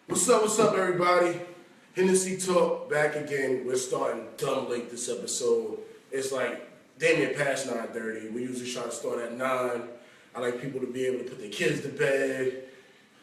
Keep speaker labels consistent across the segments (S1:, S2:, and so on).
S1: What's up, everybody? Hennessy Talk, back again. We're starting dumb late this episode. It's like damn near past 9:30. We usually try to start at 9. I like people to be able to put their kids to bed,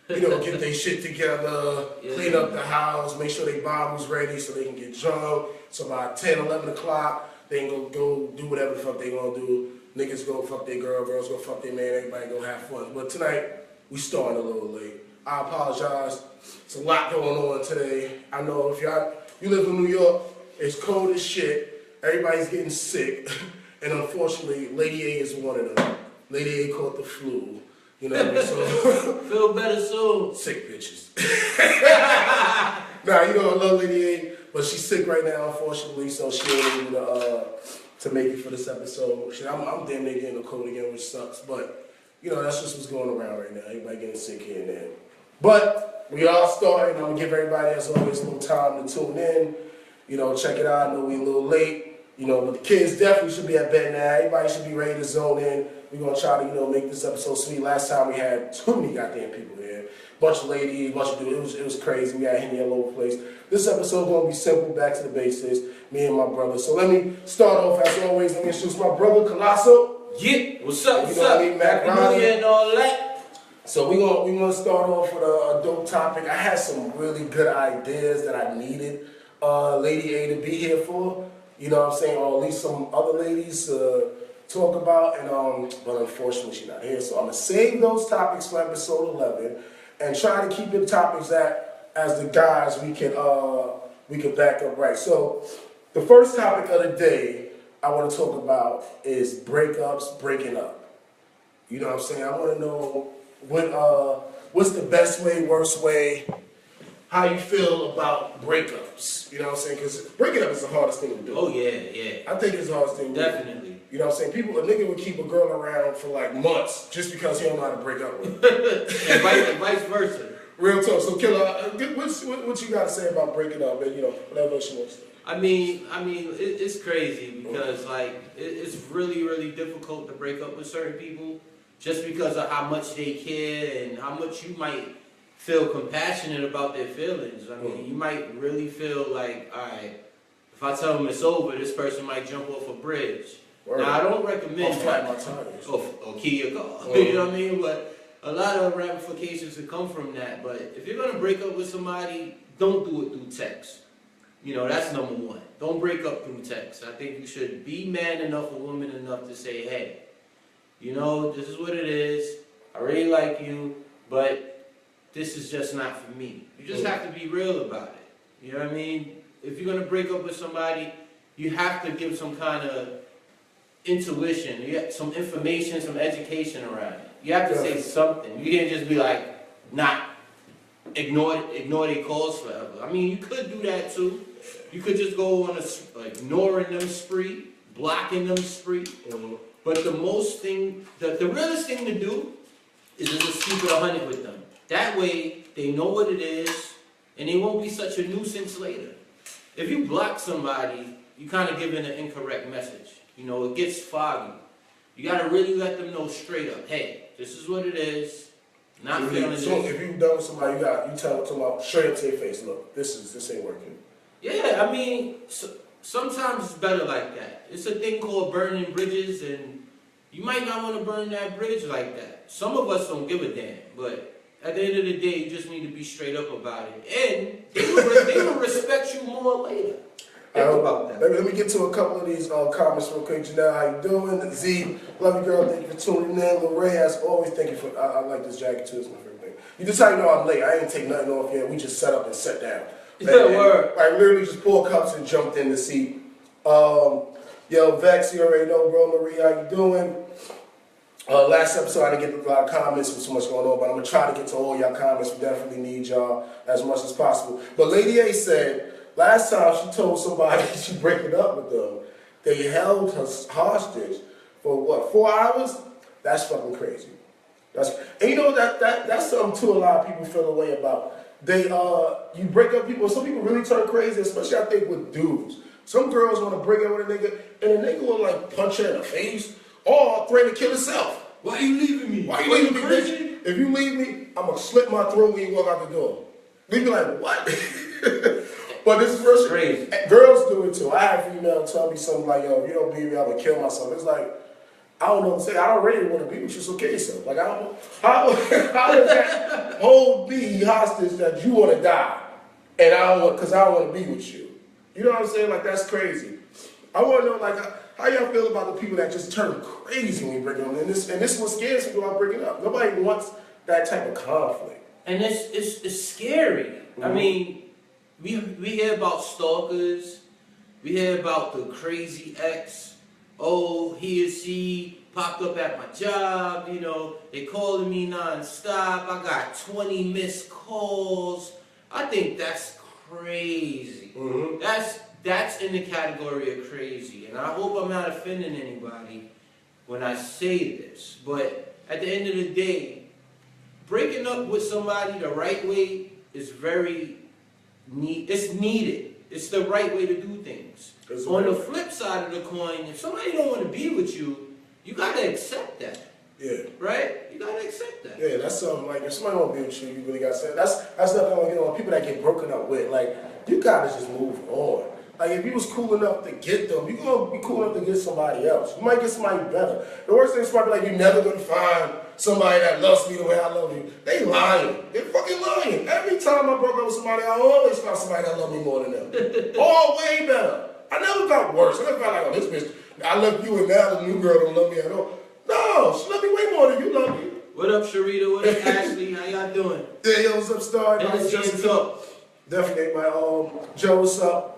S1: get their shit together, clean up the house, make sure their Bible's ready so they can get drunk. So by 10, 11 o'clock, they can go do whatever the fuck they gonna do. Niggas go fuck their girl, girls go fuck their man, everybody go have fun. But tonight, we starting a little late. I apologize. It's a lot going on today. I know if you live in New York, it's cold as shit. Everybody's getting sick. And unfortunately, Lady A is one of them. Lady A caught the flu. You know what I mean? So
S2: feel better soon.
S1: Sick bitches. Nah, I love Lady A, but she's sick right now, unfortunately, so she ain't able to make it for this episode. Shit, I'm damn near getting a cold again, which sucks, but that's just what's going around right now. Everybody getting sick here and there. But we all started. I'm gonna give everybody, as always, a little time to tune in. Check it out. I know we a little late. But the kids definitely should be at bed now. Everybody should be ready to zone in. We're gonna try to, make this episode sweet. Last time we had too many goddamn people here. Bunch of ladies, bunch of dudes. It was crazy. We had Henny all over the place. This episode gonna be simple, back to the basics. Me and my brother. So let me start off as always. Let me introduce my brother, Colosso.
S2: Yeah, what's up?
S1: What's up?
S2: Happy New Year and all that.
S1: So we gonna start off with a dope topic. I had some really good ideas that I needed Lady A to be here for. You know what I'm saying? Or at least some other ladies to talk about. And but unfortunately she's not here. So I'm gonna save those topics for episode 11 and try to keep it topics that as the guys we can back up right. So the first topic of the day I want to talk about is breakups, breaking up. You know what I'm saying? I want to know what's the best way, worst way, how you feel about breakups. You know what I'm saying? Because breaking up is the hardest thing to do.
S2: Oh, yeah.
S1: I think it's the hardest thing to do.
S2: Definitely.
S1: You know what I'm saying? A nigga would keep a girl around for like months just because he don't know how to break up with her.
S2: and vice versa.
S1: Real talk. So, Killer, what you got to say about breaking up and, whatever else you want to say?
S2: I mean, it's crazy because, it's really, really difficult to break up with certain people just because of how much they care and how much you might feel compassionate about their feelings. I mean, you might really feel like, all right, if I tell them it's over, this person might jump off a bridge.
S1: Word.
S2: Now, I don't recommend
S1: flat my tires.
S2: Or kill your car. You know what I mean? But a lot of ramifications that come from that. But if you're going to break up with somebody, don't do it through text. That's number one. Don't break up through text. I think you should be man enough or woman enough to say, hey, this is what it is. I really like you, but this is just not for me. You just have to be real about it. You know what I mean? If you're going to break up with somebody, you have to give some kind of intuition, some information, some education around it. You have to say something. You can't just be like, not ignore their calls forever. I mean, you could do that too. You could just go on a ignoring them spree, blocking them spree. But the realest thing to do is to just keep it 100 with them. That way, they know what it is, and they won't be such a nuisance later. If you block somebody, you kind of giving an incorrect message. It gets foggy. You got to really let them know straight up, hey, this is what it is. Not feeling this.
S1: So if you done with somebody, you tell them straight up to their face, look, this ain't working.
S2: Yeah, I mean, sometimes it's better like that. It's a thing called burning bridges, and you might not want to burn that bridge like that. Some of us don't give a damn, but at the end of the day, you just need to be straight up about it. And they will respect you more later. Think about that.
S1: Let me get to a couple of these comments real quick. Janelle, how you doing? Z, love you, girl. Thank you for tuning in. Lorraine, as always, thank you for. I like this jacket too. It's my favorite thing. You just how you know I'm late. I ain't take nothing off yet. We just set up and sat down.
S2: Word.
S1: Like literally just pulled cups and jumped in the seat. Yo, Vex, you already know, bro. Marie, how you doing? Last episode, I didn't get a lot of comments with so much going on, but I'm going to try to get to all y'all comments. We definitely need y'all as much as possible. But Lady A said, last time she told somebody she breaking up with them, they held her hostage for 4 hours? That's fucking crazy. And that's something too a lot of people feel a way about. You break up people, some people really turn crazy, especially I think with dudes. Some girls want to break up with a nigga, and the nigga will punch her in the face or threaten to kill herself.
S2: Why are you leaving me?
S1: Why you leaving me, bitch? If you leave me, I'm going to slit my throat when you walk out the door. We be like, what? But this is real
S2: Crazy.
S1: shit. Girls do it too. I had a female tell me something like, yo, if you don't believe me, I would kill myself. It's like, I don't know what to say. I don't really want to be with you, so kill yourself. Like, how does that hold me hostage that you want to die? And I don't want, because I don't want to be with you. You know what I'm saying? Like, that's crazy. I want to know, like, how y'all feel about the people that just turn crazy when you break up? And this is what scares people about breaking up. Nobody wants that type of conflict.
S2: And it's scary. Mm-hmm. I mean, we hear about stalkers. We hear about the crazy ex. Oh, he or she popped up at my job. You know, they calling me nonstop. I got 20 missed calls. I think that's crazy. Mm-hmm. That's in the category of crazy. And I hope I'm not offending anybody when I say this. But at the end of the day, breaking up with somebody the right way is very it's needed. It's the right way to do things. On the flip side of the coin, if somebody don't want to be with you, you gotta accept that.
S1: Yeah.
S2: Right? You gotta accept that.
S1: Yeah, that's something like if somebody don't be with you, you really gotta say that's nothing, you know, people that get broken up with, like, you gotta just move on. Like, if you was cool enough to get them, you gonna be cool enough to get somebody else. You might get somebody better. The worst thing is somebody like, you're never gonna find somebody that loves me the way I love you. They lying. They're fucking lying. Every time I broke up with somebody, I always found somebody that loved me more than them. All way better. I never got worse. I never felt like, oh, this bitch, I love you and now the new girl don't love me at all. No, she loved me way more than you love me.
S2: What up, Sharita? What up, Ashley? How y'all doing?
S1: Yeah, yo, what's up, Star?
S2: Hennessy and Talk.
S1: Definitely, my Joe, what's up?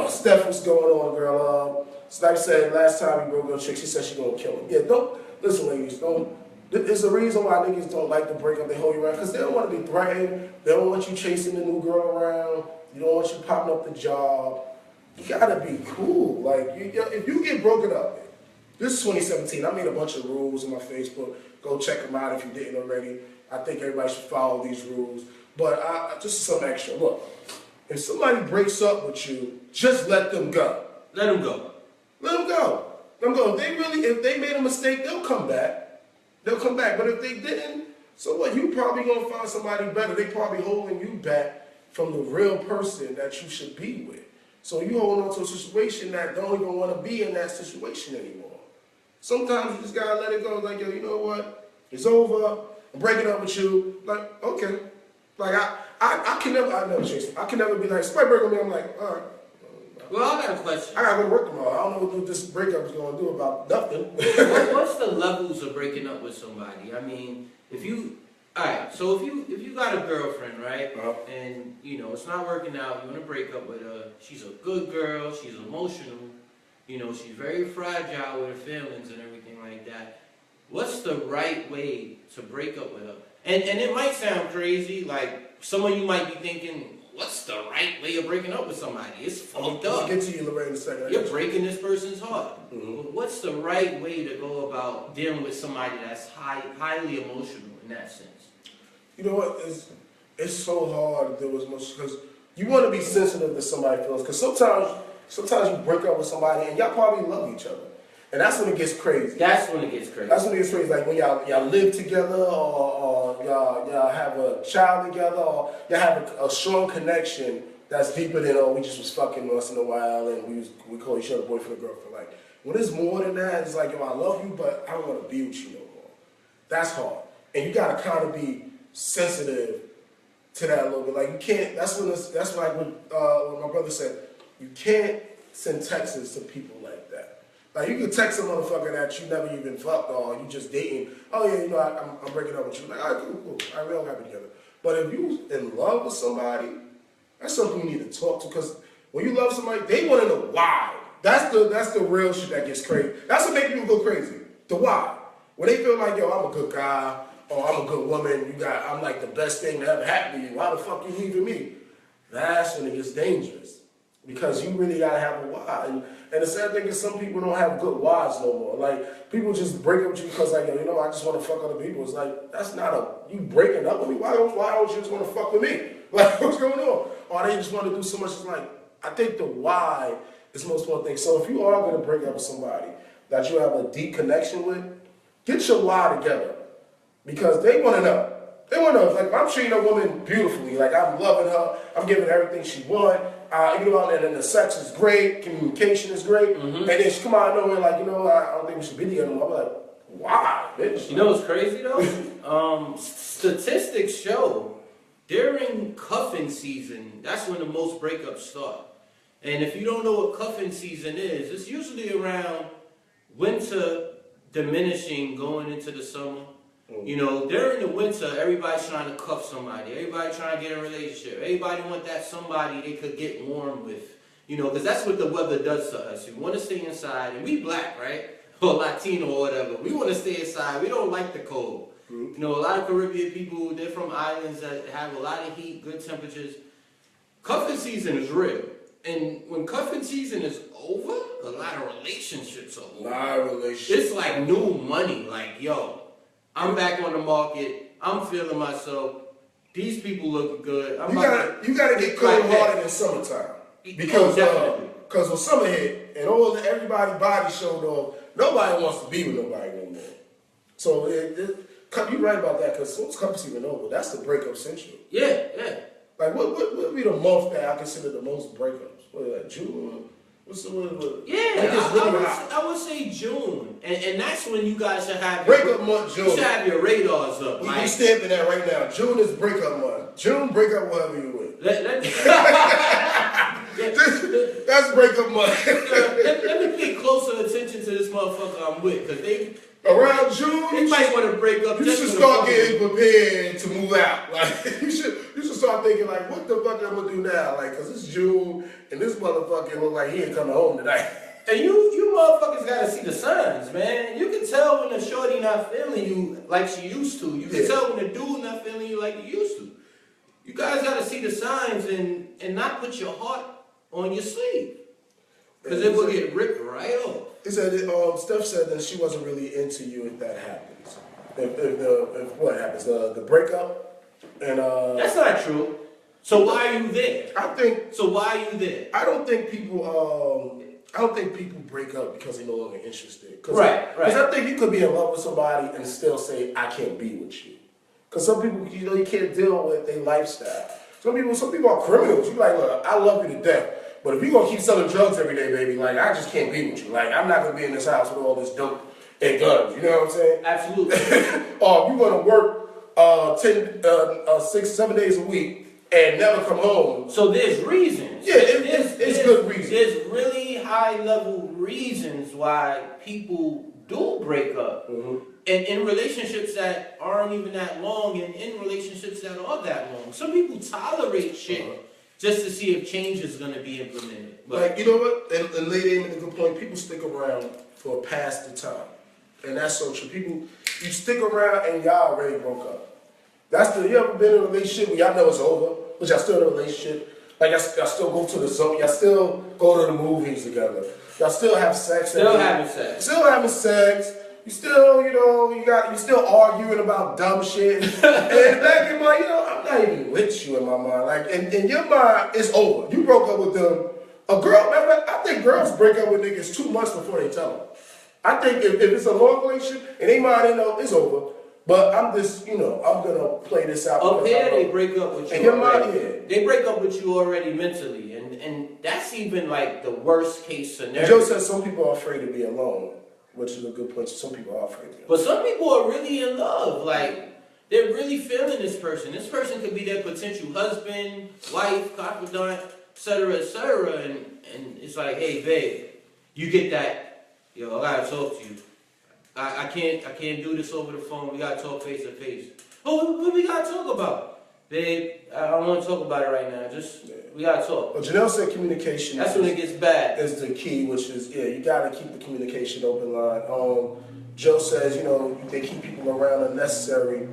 S1: Steph, what's going on, girl? Steph said last time he broke up chick, she said she gonna kill him. Yeah, don't listen, ladies. Don't. There's a reason why niggas don't like to break up. They hold you around because they don't want to be threatened. They don't want you chasing the new girl around. You don't want you popping up the job. You gotta be cool. Like, if you get broken up, this is 2017. I made a bunch of rules on my Facebook. Go check them out if you didn't already. I think everybody should follow these rules. But just some extra. Look, if somebody breaks up with you, just let them go.
S2: Let them go.
S1: Let them go. Let them go. If they made a mistake, they'll come back. They'll come back. But if they didn't, so what? You probably gonna find somebody better. They probably holding you back from the real person that you should be with. So you holding on to a situation that don't even want to be in that situation anymore. Sometimes you just gotta let it go. Like, yo, you know what? It's over. I'm breaking up with you. Like, okay. Like I can never chase it. I can never be like, somebody break up with me. I'm like, all right.
S2: Well, I got a question.
S1: I gotta go to work tomorrow. I don't know what this breakup is gonna do about nothing.
S2: What's the levels of breaking up with somebody? I mean, if you got a girlfriend, right? And you know it's not working out, you want to break up with her. She's a good girl. She's emotional. You know, she's very fragile with her feelings and everything like that. What's the right way to break up with her? And it might sound crazy, like some of you might be thinking, what's the right way of breaking up with somebody? It's fucked up.
S1: I'll get to you, Lorraine, in a second.
S2: You're breaking this person's heart. Mm-hmm. But what's the right way to go about dealing with somebody that's highly emotional in that sense?
S1: You know what? It's so hard to deal with emotions because you want to be sensitive to somebody's feelings. Because sometimes you break up with somebody and y'all probably love each other. And that's when it gets crazy.
S2: That's when it gets crazy.
S1: That's when it gets crazy. Like when y'all live together or y'all have a child together or y'all have a strong connection that's deeper than, oh, we just was fucking once in a while and we call each other boyfriend and girlfriend. Like, when it's more than that, it's like, yo, I love you, but I don't want to be with you no more. That's hard. And you got to kind of be sensitive to that a little bit. Like, you can't, that's like what my brother said, you can't send texts to people like that. Like, you can text a motherfucker that you never even fucked or you just dating. Oh, yeah, you know, I'm breaking up with you. Like, all right, cool. All right, we don't have it together. But if you in love with somebody, that's something you need to talk to. Because when you love somebody, they want to know why. That's the real shit that gets crazy. That's what makes people go crazy. The why. When they feel like, yo, I'm a good guy or I'm a good woman, I'm like the best thing that ever happened to you. Why the fuck you leaving me? That's when it gets dangerous. Because you really gotta have a why. And the sad thing is some people don't have good whys no more. Like, people just break up with you because, like, yo, you know, I just want to fuck other people. It's like, that's not you breaking up with me. Why don't you just want to fuck with me? Like, what's going on? Or they just want to do so much. It's like, I think the why is the most important thing. So if you are going to break up with somebody that you have a deep connection with, get your why together. Because they want to know. They want to, like, I'm treating a woman beautifully. Like, I'm loving her. I'm giving her everything she wants. You know, and the sex is great. Communication is great. And then she come out of nowhere like, you know, I don't think we should be together anymore. I'm like, why, bitch?
S2: You know what's crazy, though? Statistics show during cuffing season, that's when the most breakups start. And if you don't know what cuffing season is, it's usually around winter diminishing going into the summer. You know, during the winter, everybody's trying to cuff somebody. Everybody trying to get in a relationship. Everybody want that somebody they could get warm with. You know, because that's what the weather does to us. We want to stay inside, and we black, right? Or Latino or whatever. We want to stay inside. We don't like the cold. You know, a lot of Caribbean people, they're from islands that have a lot of heat, good temperatures. Cuffing season is real. And when cuffing season is over, a lot of relationships are over.
S1: A lot of relationships.
S2: It's like new money. Like, yo, I'm back on the market. I'm feeling myself. These people look good.
S1: You gotta get cold-hearted in summertime. Because when summer hit and everybody body showed off, nobody wants to be with nobody no more. So you're right about that, because once cuffing season over, that's the breakup century.
S2: Yeah.
S1: Like, what would be the month that I consider the most breakups? What is that, June?
S2: I would say June. And that's when you guys should have
S1: breakup month, June.
S2: You should have your radars up.
S1: We stamping that right now. June is breakup month. June, breakup whatever you with. That's breakup month.
S2: Let me pay closer attention to this motherfucker I'm with, because
S1: around June,
S2: they might want to break up.
S1: You should start getting prepared to move out. Like, you should start thinking, like, what the fuck I'm gonna do now? Like, cause it's June and this motherfucker look like he ain't coming home tonight.
S2: And you motherfuckers gotta see the signs, man. You can tell when the shorty not feeling you like she used to. You can tell when the dude not feeling you like he used to. You guys gotta see the signs and not put your heart on your sleeve, cause it will get ripped right off.
S1: He said, Steph said that she wasn't really into you if that happens. If what happens, the breakup, and
S2: that's not true. So why are you there? Why are you there?
S1: I don't think people break up because they're no longer interested.
S2: Right.
S1: Because I think you could be in love with somebody and still say, I can't be with you. Because some people, you can't deal with their lifestyle. Some people are criminals. You like, look, I love you to death. But if you're going to keep selling drugs every day, baby, like, I just can't be with you. Like, I'm not going to be in this house with all this dope and guns. You know what I'm saying?
S2: Absolutely.
S1: Or you're going to work 6, 7 days a week and never come home.
S2: So there's reasons.
S1: Yeah, it's good reasons.
S2: There's really high-level reasons why people do break up. And in relationships that aren't even that long, and in relationships that are that long. Some people tolerate shit just to see if change is going to be implemented. But,
S1: like, you know what? And Lady made a good point. People stick around for past the time. And that's so true. You stick around and y'all already broke up. You ever been in a relationship where y'all know it's over, but y'all still in a relationship? Like, y'all still go to the zone. Y'all still go to the movies together. Y'all still have sex.
S2: Still having sex.
S1: You still, you still arguing about dumb shit. And back in my, I'm not even with you in my mind. Like, in your mind, it's over. You broke up with them. I think girls break up with niggas 2 months before they tell them. I think if it's a long relationship, and they mind, they know it's over. But I'm just, I'm gonna play this out.
S2: Up here, they break up with you.
S1: In your mind, yeah.
S2: They break up with you already mentally, and that's even like the worst case scenario.
S1: Joe says some people are afraid to be alone, which is a good point. Some people are afraid to be alone.
S2: But some people are really in love. Like, they're really feeling this person. This person could be their potential husband, wife, confidant, etc., etc. And it's like, hey, babe, you get that. Yo, I gotta talk to you. I can't do this over the phone. We gotta talk face to face. Oh, what we gotta talk about? Babe, I don't want to talk about it right now. We gotta talk.
S1: Well, Janelle said communication.
S2: That's when it gets bad.
S1: Is the key, which is, you gotta keep the communication open line. Joe says, they keep people around unnecessary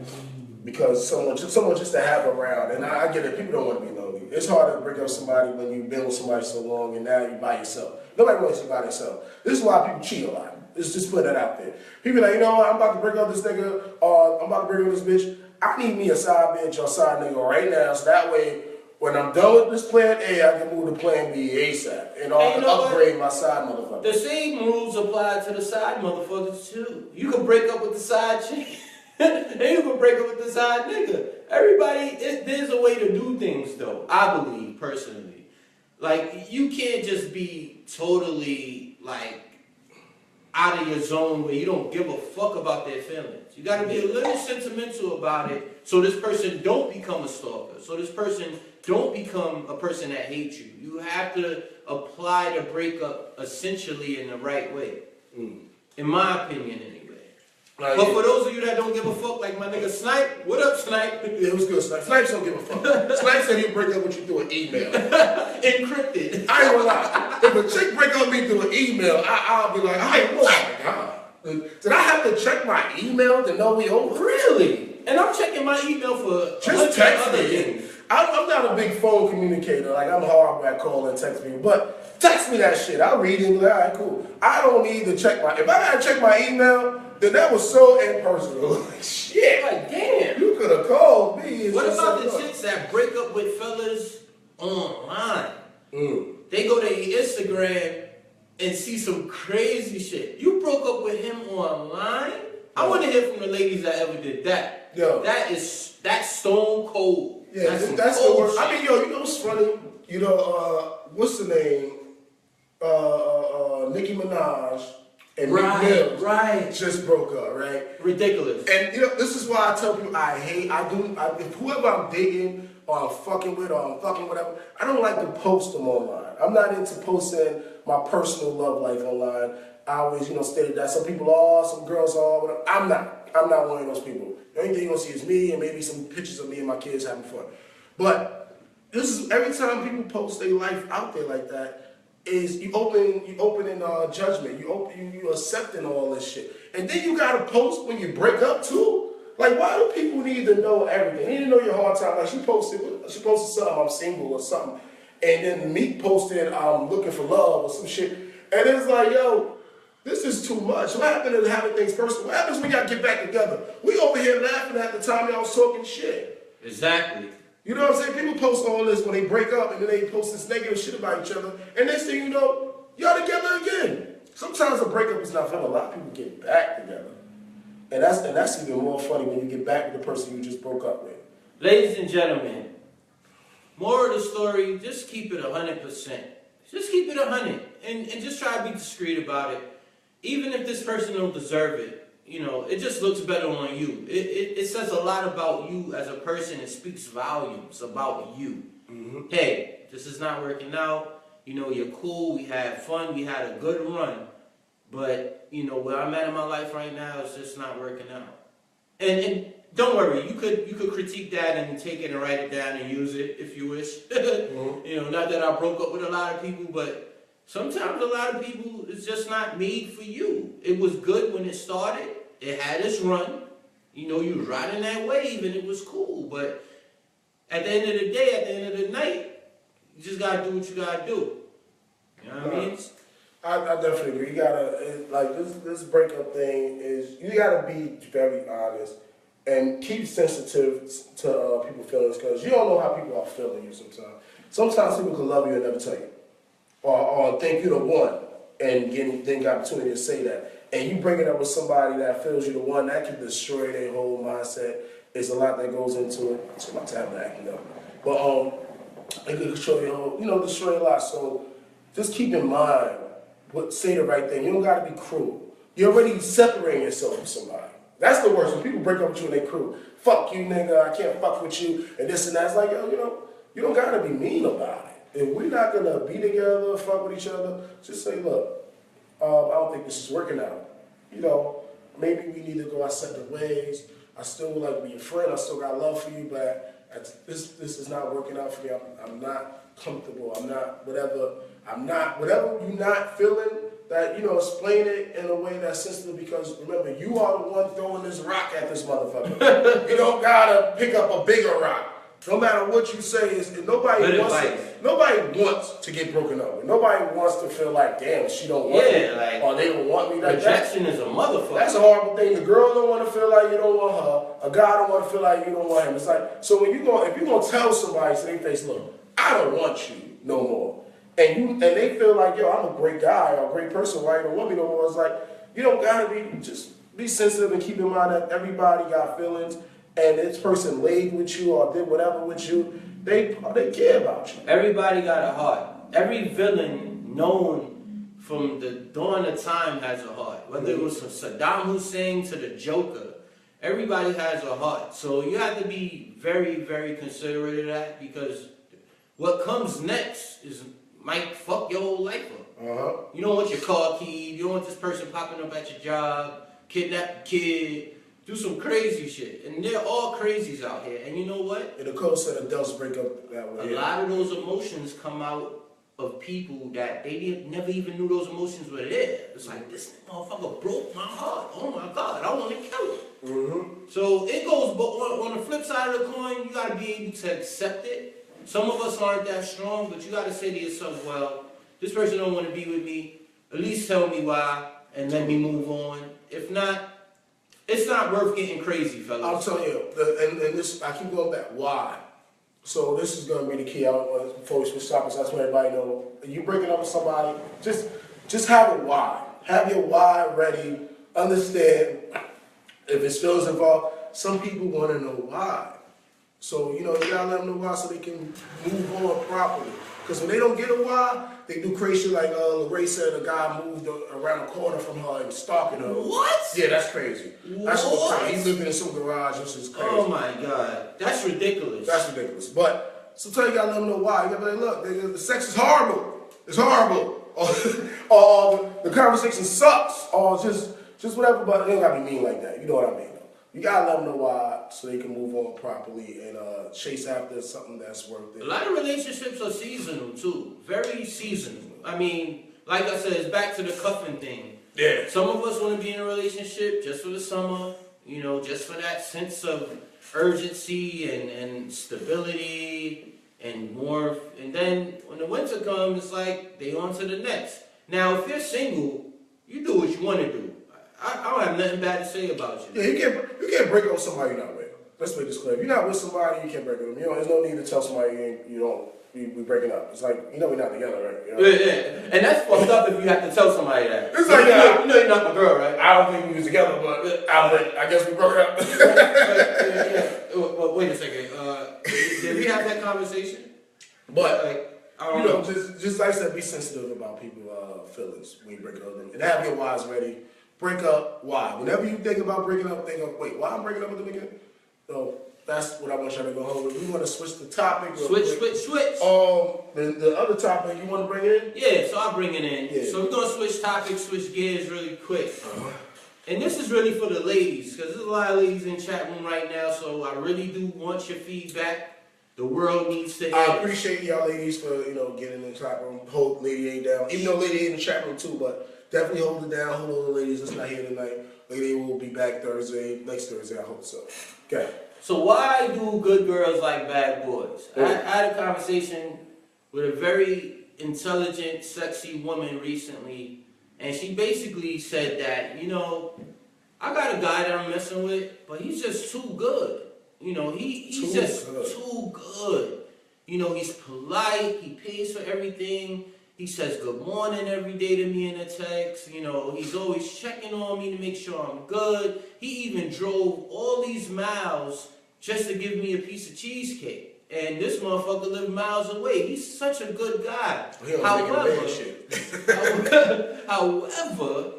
S1: because someone just to have around. And I get it, people don't want to be lonely. It's hard to break up somebody when you've been with somebody so long and now you're by yourself. Nobody wants you by themselves. This is why people cheat a lot. Let's just put that out there. People like, I'm about to break up this nigga, or I'm about to break up this bitch. I need me a side bitch or side nigga right now, so that way, when I'm done with this plan A, I can move to plan B ASAP, and I can upgrade my side motherfucker.
S2: The same rules apply to the side motherfuckers too. You can break up with the side chick. And you can break up with the side nigga. Everybody, there's a way to do things though, I believe, personally. Like, you can't just be totally, like, out of your zone where you don't give a fuck about their feelings. You gotta be a little sentimental about it so this person don't become a stalker. So this person don't become a person that hates you. You have to apply the breakup essentially in the right way. In my opinion, anyway. But for those of you that don't give a fuck, like my nigga Snipe, what up, Snipe?
S1: Yeah, it was good, Snipe. Snipes don't give a fuck. Snipe said he'll break up with you through an email.
S2: Encrypted.
S1: I ain't gonna lie. If a chick break up with me through an email, I'll be like, oh my God. Did I have to check my email to know we over?
S2: Really? And I'm checking my email for
S1: just text
S2: other
S1: me.
S2: things.
S1: I'm not a big phone communicator. Like, I'm horrible at calling and text people. But text me that shit. I'll read it and be like, all right, cool. I don't need to check my... If I gotta check my email, then that was so impersonal. Like, shit.
S2: Like, damn.
S1: You could have called me.
S2: What about the chicks that break up with fellas online? They go to Instagram and see some crazy shit. You broke up with him online? I want to hear from the ladies that ever did that.
S1: Yo.
S2: That's stone cold.
S1: Yeah, that's the worst. I mean, yo, you know what's funny? You know, what's the name? Nicki Minaj and Meek Mill just broke up, right?
S2: Ridiculous.
S1: And you know, this is why I tell people if whoever I'm dating or I'm fucking with or I'm fucking whatever, I don't like to post them online. I'm not into posting my personal love life online. I always, stated that some people are, some girls are, whatever. I'm not one of those people. The only thing you're gonna see is me and maybe some pictures of me and my kids having fun. But this is every time people post their life out there like that, is you open in judgment. You accepting all this shit, and then you gotta post when you break up too. Like, why do people need to know everything? They need to know your hard time. Like, she posted something, I'm single or something, and then Meek posted, I'm looking for love or some shit, and it's like, yo, this is too much. What happened to having things personal? What happens when y'all get back together? We over here laughing at the time y'all was talking shit.
S2: Exactly.
S1: You know what I'm saying? People post all this when they break up and then they post this negative shit about each other. And next thing you know, y'all together again. Sometimes a breakup is not fun. A lot of people get back together. And that's even more funny when you get back with the person you just broke up with.
S2: Ladies and gentlemen, moral of the story, just keep it 100%. Just keep it 100 and just try to be discreet about it. Even if this person don't deserve it, it just looks better on you. It says a lot about you as a person. It speaks volumes about you. Mm-hmm. Hey, this is not working out. You're cool. We had fun. We had a good run. But, where I'm at in my life right now is just not working out. And don't worry. You could critique that and take it and write it down and use it if you wish. Mm-hmm. Not that I broke up with a lot of people, but sometimes a lot of people, it's just not made for you. It was good when it started. It had its run. You was riding that wave and it was cool. But at the end of the day, at the end of the night, you just got to do what you got to do. You know what I mean?
S1: I definitely agree. You gotta, this breakup thing is, you gotta be very honest and keep sensitive to people's feelings, because you don't know how people are feeling you sometimes. Sometimes people can love you and never tell you. Or think you're the one and then get the opportunity to say that. And you bring it up with somebody that feels you're the one, that can destroy their whole mindset. There's a lot that goes into it. It's my time to act up. But it can destroy your whole, destroy a lot. So just keep in mind, say the right thing. You don't gotta be cruel. You're already separating yourself from somebody. That's the worst. When people break up with you and they cruel. Fuck you, nigga, I can't fuck with you, and this and that. It's like, yo, you don't gotta be mean about it. If we're not gonna be together, fuck with each other, just say, look, I don't think this is working out. Maybe we need to go our separate ways. I still would like to be your friend. I still got love for you, but this is not working out for me. I'm not comfortable. I'm not whatever you're not feeling. That explain it in a way that's sensitive, because remember, you are the one throwing this rock at this motherfucker. You don't gotta pick up a bigger rock. No matter what you say, nobody wants to get broken up with. Nobody wants to feel like, damn, she don't want me, or they don't want me.
S2: Rejection is a motherfucker.
S1: That's a horrible thing. The girl don't want to feel like you don't want her. A guy don't want to feel like you don't want him. It's like, so if you're gonna tell somebody to their face, look, I don't want you no more, and they feel like, yo, I'm a great guy or a great person, why you don't want me no more? It's like, you don't gotta be, just be sensitive and keep in mind that everybody got feelings, and this person laid with you or did whatever with you, they care about you.
S2: Everybody got a heart. Every villain known from the dawn of time has a heart. Whether it was from Saddam Hussein to the Joker, everybody has a heart. So you have to be very, very considerate of that, because what comes next might fuck your whole life up. You don't want your car keyed. You don't want this person popping up at your job, kidnap a kid, do some crazy shit. And they're all crazies out here. And you know what?
S1: And the code said adults break up that way.
S2: A lot of those emotions come out of people that they never even knew those emotions were there. It's like, this motherfucker broke my heart. Oh my God, I want to kill him. So it goes, but on the flip side of the coin, you got to be able to accept it. Some of us aren't that strong, but you got to say to yourself, well, this person don't want to be with me. At least tell me why and let me move on. If not, it's not worth getting crazy, fellas.
S1: I'll tell you, and this, I keep going back, why? So this is going to be the key. Before we switch topics, that's what everybody know. You breaking up with somebody, just have a why. Have your why ready. Understand if it's feelings involved. Some people want to know why. So, you gotta let them know why so they can move on properly. Because when they don't get a why, they do crazy shit like Lorraine said, a guy moved around the corner from her and stalking her.
S2: What?
S1: Yeah, that's crazy. That's
S2: what?
S1: crazy. He's living in some garage, which is crazy.
S2: Oh my God. That's ridiculous.
S1: That's ridiculous. But sometimes you gotta let them know why. You gotta be like, look, the sex is horrible. It's horrible. Or the conversation sucks. Or just whatever, but it don't gotta be mean like that. You know what I mean? You gotta let them know why so they can move on properly and chase after something that's worth it.
S2: A lot of relationships are seasonal too. Very seasonal. I mean, like I said, it's back to the cuffing thing.
S1: Yeah.
S2: Some of us want to be in a relationship just for the summer, just for that sense of urgency and stability and warmth. And then when the winter comes, it's like they on to the next. Now, if you're single, you do what you want to do. I don't have nothing bad to say about you.
S1: Yeah, you can't break up with somebody you're not with. Let's make this clear. If you're not with somebody, you can't break up with them. There's no need to tell somebody we breaking up. It's like, we're not together, right?
S2: Yeah. And that's fucked up if you have to tell somebody that.
S1: It's like,
S2: you know you're not my girl, right?
S1: I don't think we was together, but I guess we broke up.
S2: Well, wait a second. Did we have that conversation?
S1: But,
S2: I don't know.
S1: just like I said, be sensitive about people's feelings when you break up with them. And have your whys ready. Break up, why? Whenever you think about breaking up, think of, wait, why I'm breaking up with them again? So that's what I want y'all to go home with. We want to switch the topic.
S2: Switch.
S1: The other topic, you want to bring it in?
S2: Yeah, so I'll bring it in.
S1: Yeah.
S2: So we're going to switch topics, switch gears really quick. And this is really for the ladies, because there's a lot of ladies in chat room right now, so I really do want your feedback. The world needs to hear.
S1: I appreciate y'all ladies for, getting in the chat room. Hold Lady A down. Even though Lady A in the chat room too, but definitely hold it down. Hold all the ladies that's not here tonight. Lady A will be back next Thursday, I hope so. Okay.
S2: So why do good girls like bad boys? I had a conversation with a very intelligent, sexy woman recently, and she basically said that, I got a guy that I'm messing with, but he's just too good. He's just too good. He's polite, he pays for everything. He says good morning every day to me in a text. He's always checking on me to make sure I'm good. He even drove all these miles just to give me a piece of cheesecake. And this motherfucker lived miles away. He's such a good guy. However,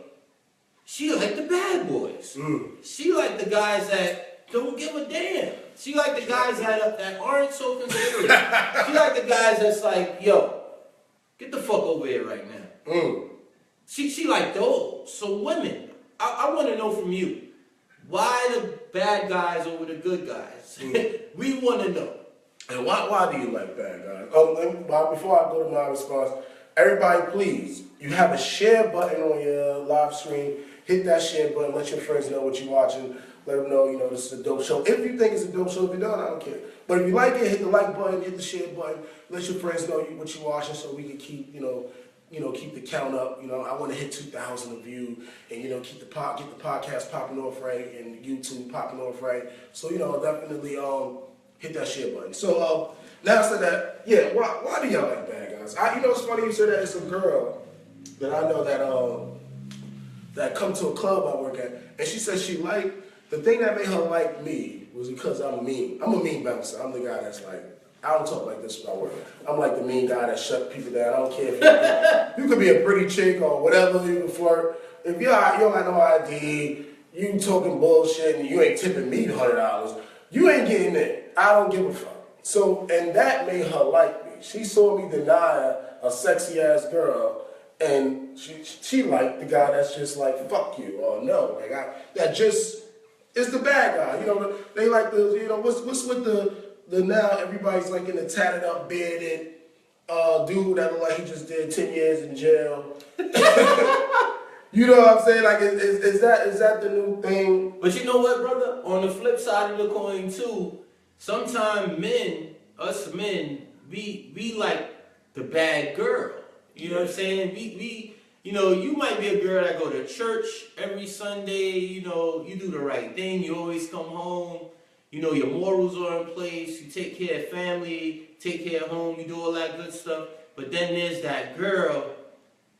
S2: she liked the bad boys. She liked the guys that don't give a damn. She liked the guys that aren't so considerate. She liked the guys that's like, yo, get the fuck over here right now. She like those. So women, I want to know from you, why the bad guys over the good guys? We want to know.
S1: And why do you like bad guys? Before I go to my response, everybody please, you have a share button on your live stream. Hit that share button. Let your friends know what you're watching. Let them know, this is a dope show. If you think it's a dope show, if you don't, I don't care. But if you like it, hit the like button, hit the share button. Let your friends know what you're watching so we can keep, keep the count up. I want to hit 2,000 of you and, get the podcast popping off right and YouTube popping off right. So, definitely hit that share button. So, now I said that, yeah, why do y'all like bad guys? It's funny you said that. It's a girl that I know that that come to a club I work at, and she said she liked, the thing that made her like me was because I'm mean. I'm a mean bouncer. I'm the guy that's like, I don't talk like this when I work. I'm like the mean guy that shut people down. I don't care if you could be a pretty chick or whatever, you can flirt. If you don't got no ID, you talking bullshit and you ain't tipping me $100, you ain't getting it. I don't give a fuck. So, and that made her like me. She saw me deny a sexy ass girl, and she liked the guy that's just like, fuck you, or no. Like, that just is the bad guy. You know, they like the, you know, what's with the now everybody's like in the tatted up, bearded dude that look like he just did 10 years in jail. You know what I'm saying? Like, is that the new thing?
S2: But you know what, brother? On the flip side of the coin too, sometimes us men, we like the bad girl. You know what I'm saying? We you know, you might be a girl that go to church every Sunday, you know, you do the right thing, you always come home, you know, your morals are in place, you take care of family, take care of home, you do all that good stuff. But then there's that girl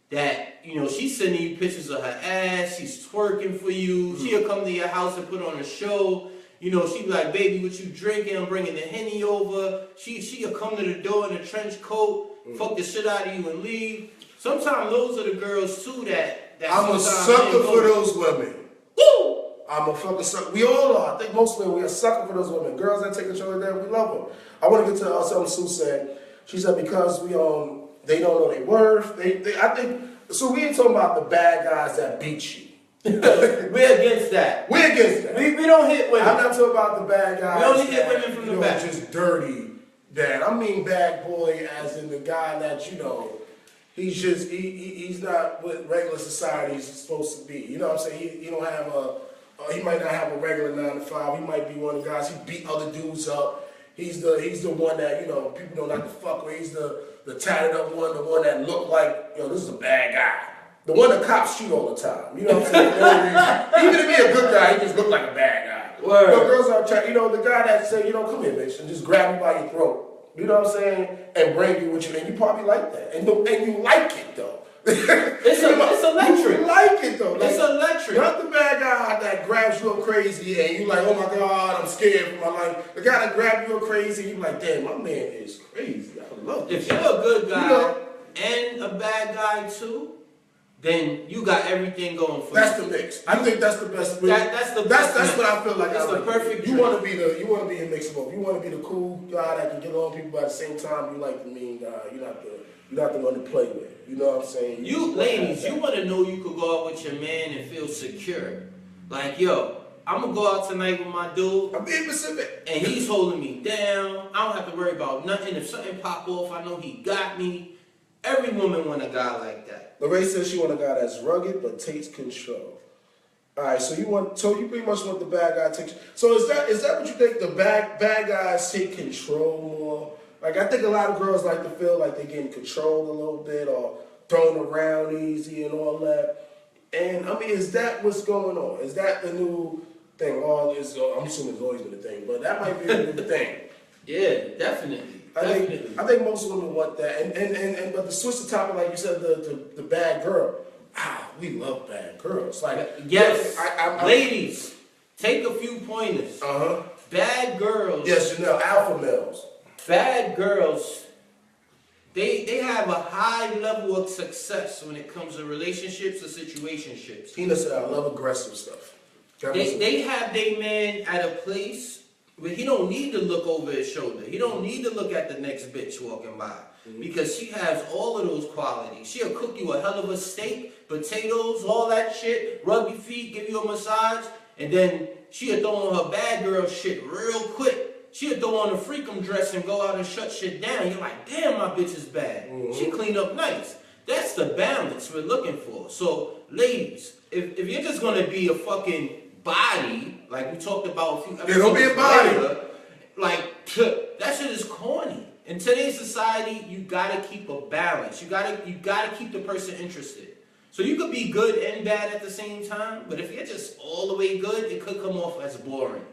S2: that, you know, she's sending you pictures of her ass, she's twerking for you, she'll come to your house and put on a show. You know, she be like, baby, what you drinking? I'm bringing the Henny over. She'll come to the door in a trench coat, fuck the shit out of you and leave. Sometimes those are the girls too that
S1: I'm a sucker for those women.
S2: Woo!
S1: I'm a fucking sucker. We all are. I think most women, we are sucker for those women. Girls that take control of them, we love them. I want to get to something Sue said. She said because they don't know their worth. I think, so we ain't talking about the bad guys that beat you.
S2: We're against that.
S1: We're against that.
S2: We don't hit women.
S1: I'm not talking about the bad guys.
S2: We only hit women from the back.
S1: Just dirty bad. I mean bad boy as in the guy that, you know, he's not what regular society is supposed to be. You know what I'm saying? He don't have he might not have a regular 9 to 5. He might be one of the guys, he beat other dudes up. He's the one that, you know, people don't like to fuck with. He's the tatted up one, the one that looked like, you know, this is a bad guy. The one that cops shoot all the time. You know what I'm saying? Even if he's a good guy, he just look like a bad guy.
S2: Word.
S1: You know, girls are trying, you know, the guy that say, you know, come here, bitch, and just grab you by your throat. You know what I'm saying? And bring you with you. And you probably like that. And you like it, though.
S2: It's electric.
S1: You like it, though. Like,
S2: it's electric.
S1: Not the bad guy that grabs you up crazy and you like, oh my God, I'm scared for my life. The guy that grabs you up crazy, you like, damn, my man is crazy. I love this.
S2: If you're a good guy and a bad guy too, then you got everything going for
S1: that's
S2: you.
S1: The mix. I think that's the best.
S2: That's
S1: what I feel like.
S2: That's the
S1: like
S2: perfect.
S1: You want to be a mix of both. You want to be the cool guy that can get on people, but at the same time, you like the mean guy. You're not the one to play with. You know what I'm saying?
S2: You ladies, you want to know you could go out with your man and feel secure. Like, yo, I'm gonna go out tonight with my dude.
S1: I'm being specific.
S2: And he's holding me down. I don't have to worry about nothing. If something pop off, I know he got me. Every woman want a guy like that.
S1: Lorraine says she want a guy that's rugged but takes control. All right, so you pretty much want the bad guy to take. So is that what you think? The bad guys take control more. Like I think a lot of girls like to feel like they're getting controlled a little bit or thrown around easy and all that. And I mean, is that what's going on? Is that the new thing? I'm assuming it's always been a thing, but that might be the new thing.
S2: Yeah, definitely.
S1: I think most women want that, and but to switch the topic, like you said, the bad girl. We love bad girls. Like
S2: yes, ladies, take a few pointers. Bad girls.
S1: Yes, you know, alpha males.
S2: Bad girls. They have a high level of success when it comes to relationships or situationships.
S1: Tina said, "I love aggressive stuff."
S2: They have their man at a place where he don't need to look over his shoulder. He don't need to look at the next bitch walking by. Because she has all of those qualities. She'll cook you a hell of a steak, potatoes, all that shit, rub your feet, give you a massage, and then she'll throw on her bad girl shit real quick. She'll throw on a freakum dress and go out and shut shit down. You're like, damn, my bitch is bad. She clean up nice. That's the balance we're looking for. So, ladies, if you're just gonna be a fucking body, like we talked about a few episodes
S1: don't be a body.
S2: later, like that shit is corny. In today's society, you gotta keep a balance. You gotta keep the person interested. So you could be good and bad at the same time, but if you're just all the way good, it could come off as boring.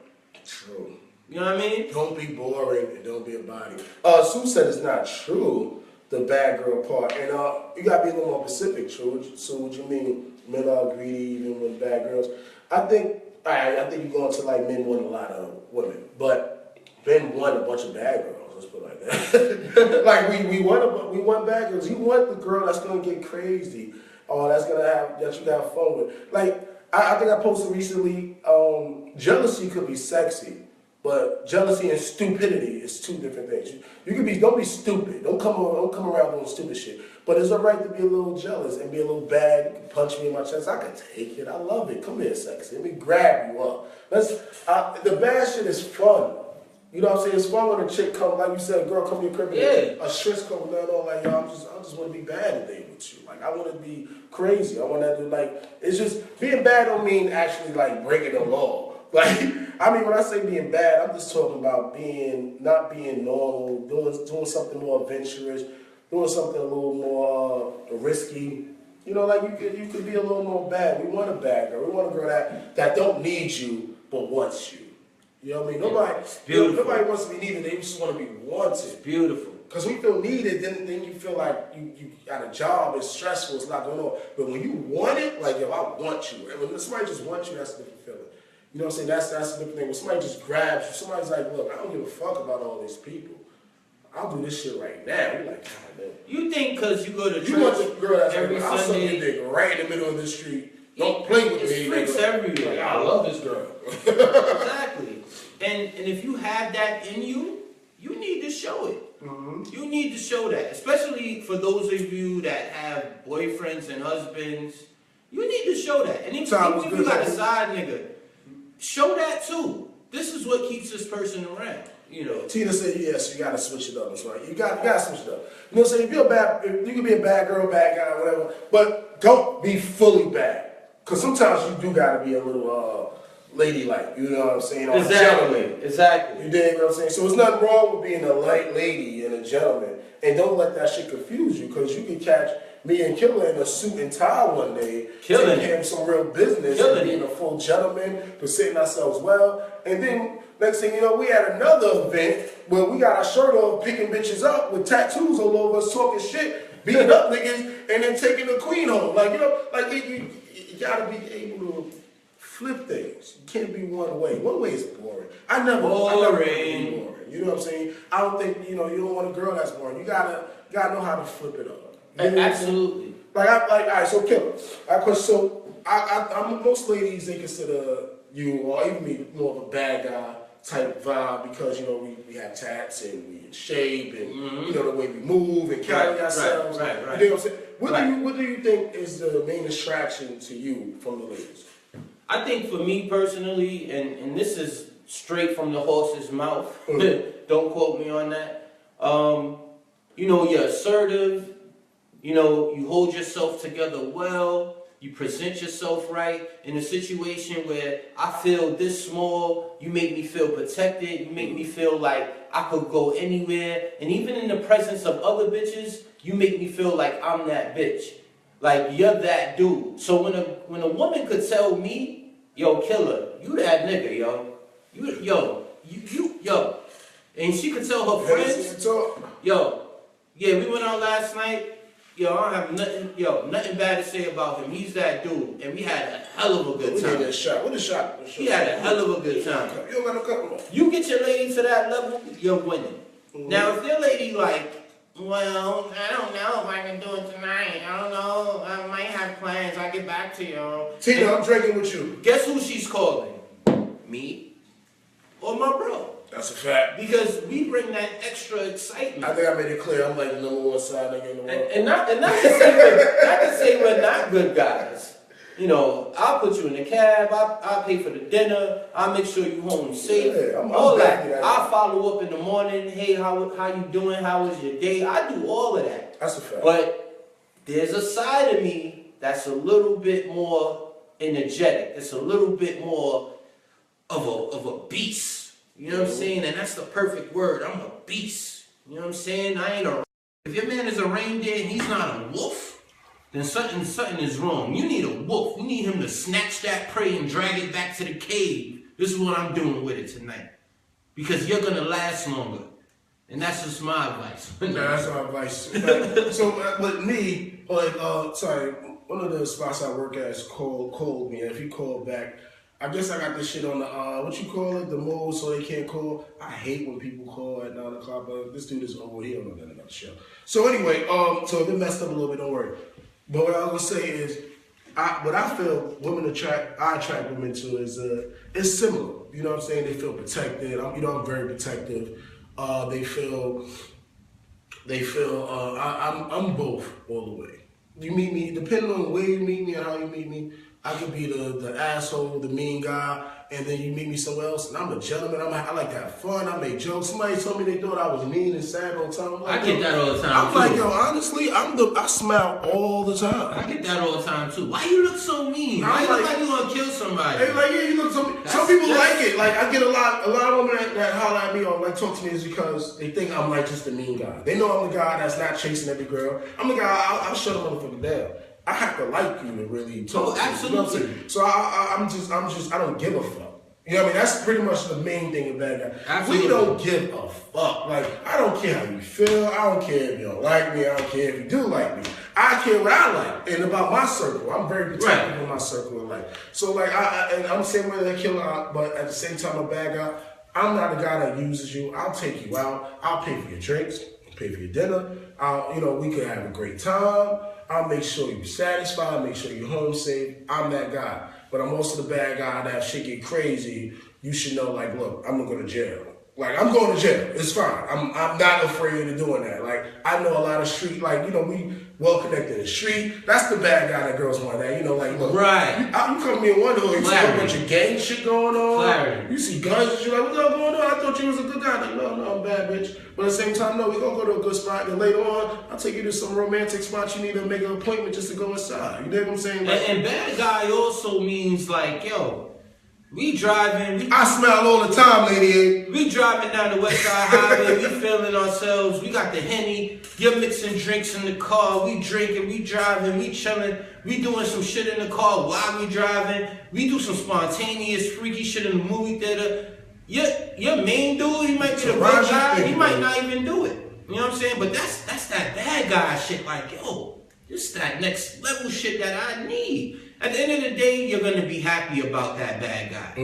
S1: True.
S2: You know what I mean?
S1: Don't be boring and don't be a body. Sue said it's not true. the bad girl part. And you gotta be a little more specific, true. So what you mean men are greedy even with bad girls? I think you're going to like men want a lot of women, but men want a bunch of bad girls. Let's put it like that. Like we want bad girls. You want the girl that's gonna get crazy, or that you can have fun with. Like I think I posted recently. Jealousy could be sexy, but jealousy and stupidity is two different things. Don't be stupid. Don't come around doing stupid shit. But it's alright to be a little jealous and be a little bad. You can punch me in my chest. I can take it. I love it. Come here, sexy. Let me grab you up. The bad shit is fun. You know what I'm saying? It's fun when a chick come, like you said, a girl come to your crib and a shit's coming down on like, yo, I just want to be bad today with you. Like, I want to be crazy. I want to do like, it's just, being bad don't mean actually like breaking the law. Like, I mean, when I say being bad, I'm just talking about not being normal, doing something more adventurous, doing something a little more risky. You know, like you could be a little more bad. We want a bad girl. We want a girl that don't need you but wants you. You know what I mean? Nobody wants to be needed. They just want to be wanted.
S2: It's beautiful.
S1: Because when you feel needed, then you feel like you got a job. It's stressful. It's not going on. But when you want it, like, yo, I want you. And when somebody just wants you, that's a different feeling. You know what I'm saying? That's a different thing. When somebody just grabs you, somebody's like, look, I don't give a fuck about all these people. I'll do this shit right now. You're like, God damn.
S2: You think because you go to church
S1: you want the girl that's
S2: every
S1: like, I'll suck your
S2: Sunday,
S1: dick right in the middle of the street. Don't play with me.
S2: Freaks everywhere.
S1: Like, I love this girl.
S2: Exactly. And if you have that in you, you need to show it.
S1: Mm-hmm.
S2: You need to show that. Especially for those of you that have boyfriends and husbands. You need to show that. And even if you got a side nigga, show that too. This is what keeps this person around. You know.
S1: Tina said, yes, you gotta switch it up. That's right. You gotta switch it up. You know what I'm saying? You can be a bad girl, bad guy, whatever, but don't be fully bad. Because sometimes you do gotta be a little ladylike, you know what I'm saying?
S2: Exactly.
S1: You dig what I'm saying? So it's nothing wrong with being a light lady and a gentleman. And don't let that shit confuse you, because you can catch me and Killer in a suit and tie one day, taking care of some real business, and being a full gentleman, presenting ourselves well. And then next thing you know, we had another event where we got our shirt off, picking bitches up with tattoos all over us, talking shit, beating up niggas, and then taking the queen home. Like, you know, like you gotta be able to flip things. You can't be one way. One way is boring. I never want to be boring. You know what I'm saying? I don't think, you don't want a girl that's boring. You gotta know how to flip it up. You know
S2: Absolutely.
S1: all right, so Killer. I'm most ladies, they consider you, or even me, more of a bad guy type vibe, because, we have tats and we in shape and, the way we move and carry ourselves.
S2: Right.
S1: You know what I'm saying? What do you think is the main attraction to you from the ladies?
S2: I think for me personally, and this is straight from the horse's mouth, don't quote me on that, you're assertive, you hold yourself together well, you present yourself right in a situation where I feel this small, you make me feel protected, you make me feel like I could go anywhere, and even in the presence of other bitches, you make me feel like I'm that bitch. Like, you're that dude. So when a woman could tell me, yo, Killer, you that nigga, yo. Yo. And she could tell her friends, yo, yeah, we went out last night. Yo, I don't have nothing bad to say about him. He's that dude. And we had a hell of a good time.
S1: What a shot.
S2: We had a hell of a good time.
S1: You don't got no couple.
S2: You get your lady to that level, you're winning. Mm-hmm. Now, if your lady like, well, I don't know if I can do it tonight. I don't know. I might have plans. I'll get back to you.
S1: Tina, I'm drinking with you.
S2: Guess who she's calling? Me or my bro.
S1: That's a fact.
S2: Because we bring that extra excitement.
S1: I think I made it clear. I'm like the number one side nigga in the world.
S2: And not to say we're not good guys. I'll put you in the cab. I'll pay for the dinner. I'll make sure you home safe.
S1: Yeah,
S2: all that. I'll follow up in the morning. Hey, how you doing? How was your day? I do all of that.
S1: That's a fact.
S2: But there's a side of me that's a little bit more energetic. It's a little bit more of a beast. You know what I'm saying? And that's the perfect word. I'm a beast. You know what I'm saying? I ain't a... If your man is a reindeer and he's not a wolf, then something is wrong. You need a wolf. You need him to snatch that prey and drag it back to the cave. This is what I'm doing with it tonight. Because you're going to last longer. And that's just my advice.
S1: Nah, that's my advice. So with me, sorry, one of the spots I work at is called me. If he called back, I guess I got this shit on the what you call it, the mode, so they can't call. I hate when people call at 9 o'clock, but this dude is old. He don't know nothing about the show. So anyway, so if it messed up a little bit, don't worry. But what I was gonna say is, what I feel I attract women to is it's similar. You know what I'm saying? They feel protected. I'm very protective. They feel I'm both all the way. You meet me, depending on where you meet me and how you meet me, I could be the asshole, the mean guy, and then you meet me somewhere else, and I'm a gentleman. I like to have fun. I make jokes. Somebody told me they thought I was mean and sad all the time.
S2: I get that all the time.
S1: I'm like, yo, honestly, I smile all the time.
S2: I get that all the time too. Why you look so mean? Why you look like you want to kill somebody?
S1: They like, yeah, you look so mean. Some people like it. Like I get a lot of women that holler at me or like talk to me is because they think I'm like just a mean guy. They know I'm the guy that's not chasing every girl. I'm the guy. I'll shut a motherfucker down. I have to like you to really talk to
S2: absolutely.
S1: You. You know so I'm just I don't give a fuck. You know what I mean? That's pretty much the main thing of bad guy.
S2: Absolutely.
S1: We don't give a fuck. Like, I don't care how you feel. I don't care if you don't like me. I don't care if you do like me. I care what I like and about my circle. I'm very protective of my circle of life. So like and I'm saying whether they're killer, but at the same time a bad guy. I'm not a guy that uses you. I'll take you out. I'll pay for your drinks. Pay for your dinner. We could have a great time. I'll make sure you're satisfied, make sure you're home safe. I'm that guy. But I'm also the bad guy that if shit get crazy, you should know, like, look, I'm gonna go to jail. Like, I'm going to jail. It's fine. I'm not afraid of doing that. Like, I know a lot of street, like, we well connected in the street. That's the bad guy that girls want that. Like, look.
S2: Right.
S1: You come to me in one hood, you see a bunch of gang shit going on.
S2: Clarity.
S1: You see guns and shit, like, what's up going on? I thought you was a good guy. Like, no, I'm bad, bitch. But at the same time, no, we gonna go to a good spot. And later on, I'll take you to some romantic spot. You need to make an appointment just to go inside. You know what I'm saying? Like,
S2: and bad guy also means like, yo, we driving.
S1: I smile all the time, lady.
S2: We driving down the West Side Highway. We feeling ourselves. We got the Henny. You're mixing drinks in the car. We drinking. We driving. We chilling. We doing some shit in the car while we driving. We do some spontaneous, freaky shit in the movie theater. Your main dude, he might be the right guy. He might not even do it. You know what I'm saying? But that's that bad guy shit. Like, yo, this that next level shit that I need. At the end of the day, you're going to be happy about that bad guy.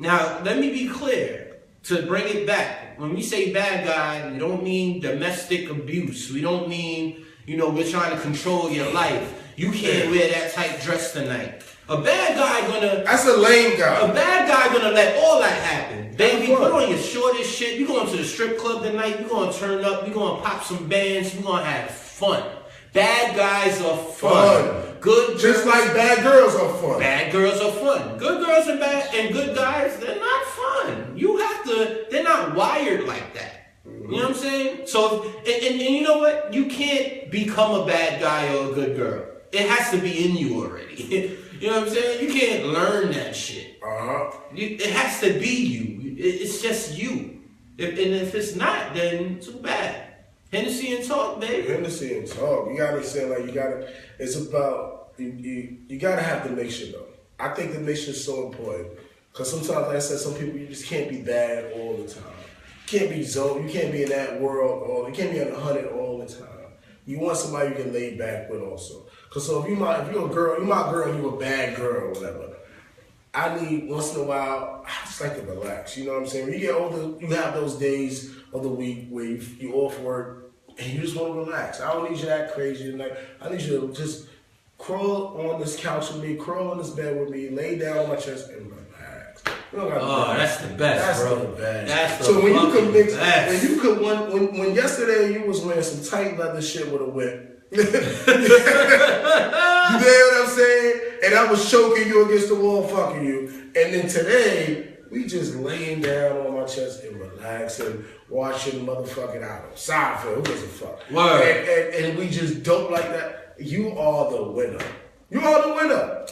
S2: Now, let me be clear. To bring it back, when we say bad guy, we don't mean domestic abuse. We don't mean, we're trying to control your life. You can't wear that tight dress tonight. A bad guy gonna...
S1: That's a lame guy.
S2: A bad guy gonna let all that happen. Baby, put on your shortest shit. You going to the strip club tonight. You gonna turn up. You gonna pop some bands. You gonna have fun. Bad guys are fun. Good
S1: just like bad girls are fun.
S2: Bad girls are fun. Good girls and good guys, they're not fun. They're not wired like that. You know what I'm saying? So, and you know what? You can't become a bad guy or a good girl. It has to be in you already. You know what I'm saying? You can't learn that shit. It has to be you. It's just you. And if it's not, then too bad. Hennessy and Talk, baby.
S1: Hennessy and Talk. You gotta say, like, it's about, you gotta have the mixture, though. I think the mixture is so important. Because sometimes, like I said, some people, you just can't be bad all the time. You can't be zoned. You can't be in that world. You can't be on 100 all the time. You want somebody you can lay back with also. Because so if you're a girl, you're my girl, and you're a bad girl or whatever. I need, once in a while, I just like to relax. You know what I'm saying? When you get older, you have those days of the week where you off work, and you just want to relax. I don't need you that crazy tonight. I need you to just crawl on this couch with me, crawl on this bed with me, lay down on my chest and relax.
S2: That's the best, bro.
S1: That's the best.
S2: That's
S1: so
S2: the
S1: when you can mix,
S2: best.
S1: when yesterday you was wearing some tight leather shit with a whip. You know what I'm saying? And I was choking you against the wall, fucking you. And then today, we just laying down on my chest and relaxing, watching motherfucking out. Seinfeld, who gives a fuck?
S2: Word.
S1: And we just dope like that. You are the winner. You are the winner.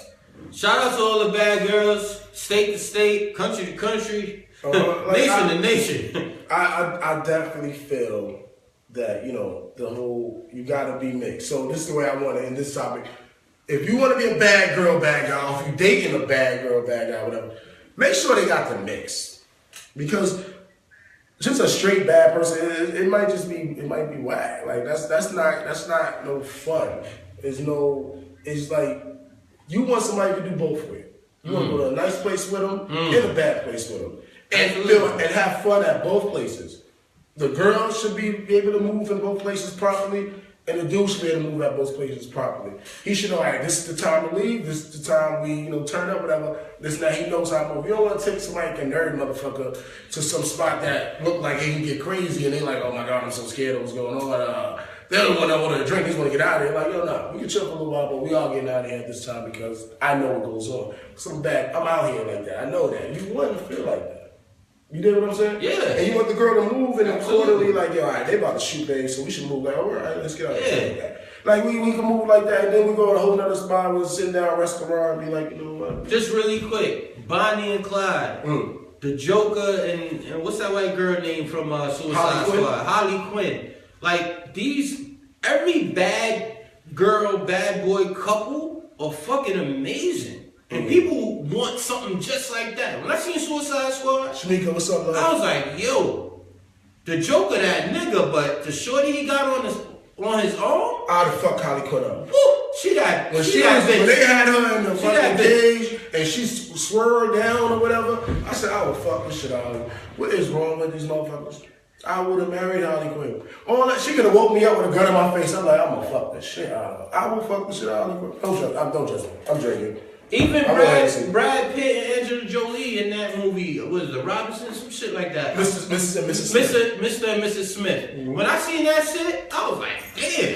S2: Shout out to all the bad girls, state to state, country to country, nation to nation.
S1: I definitely feel that, the whole, you gotta be mixed. So this is the way I want to end this topic. If you want to be a bad girl, bad guy, or if you're dating a bad girl, bad guy, whatever, make sure they got the mix. Because just a straight bad person, it might just be, it might be whack. Like that's not no fun. It's like you want somebody to do both with. You want to go to a nice place with them and a bad place with them, and have fun at both places. The girl should be able to move in both places properly, and the dude should be able to move at both places properly. He should know, all right, this is the time to leave, this is the time we, turn up, whatever. This now he knows how to move. You don't want to take somebody like a nerd motherfucker to some spot that look like it can get crazy, and they like, oh my God, I'm so scared of what's going on. They don't want to order a drink, they just want to get out of here. Like, yo, no, we can chill for a little while, but we all getting out of here at this time because I know what goes on. I'm out here like that. I know that. You want to feel like that. You know what I'm saying?
S2: Yeah.
S1: And you want the girl to move and accordingly, like, yo, all right, they about to shoot, babe, so we should move. Like, all right, let's get out of here. Like that. Like, we can move like that, and then we go to a whole nother spot, we'll sit down at a restaurant and be like, you know what?
S2: Just really quick, Bonnie and Clyde. The Joker and what's that white girl name from Suicide Squad? Harley Quinn. Like, every bad girl, bad boy couple are fucking amazing. And people want something just like that. When I seen Suicide Squad,
S1: Shamika, what's up, love?
S2: I was like, yo, the Joker that nigga, but the shorty he got on his arm?
S1: I'd have fucked Harley Quinn up.
S2: Woo, when
S1: they had her in the fucking cage and she swerved down or whatever, I said, I would fuck this shit out of her. What is wrong with these motherfuckers? I would have married Harley Quinn. All that, she could have woke me up with a gun in my face. I'm like, I'm gonna fuck this shit out of her. I will fuck the shit out of her. Don't judge me. I'm drinking.
S2: Even Brad Pitt and Angela Jolie in that movie, was it The Robinson, some shit like that.
S1: Mr. and
S2: Mrs. Smith. Mm-hmm. When I seen that shit, I was like, damn.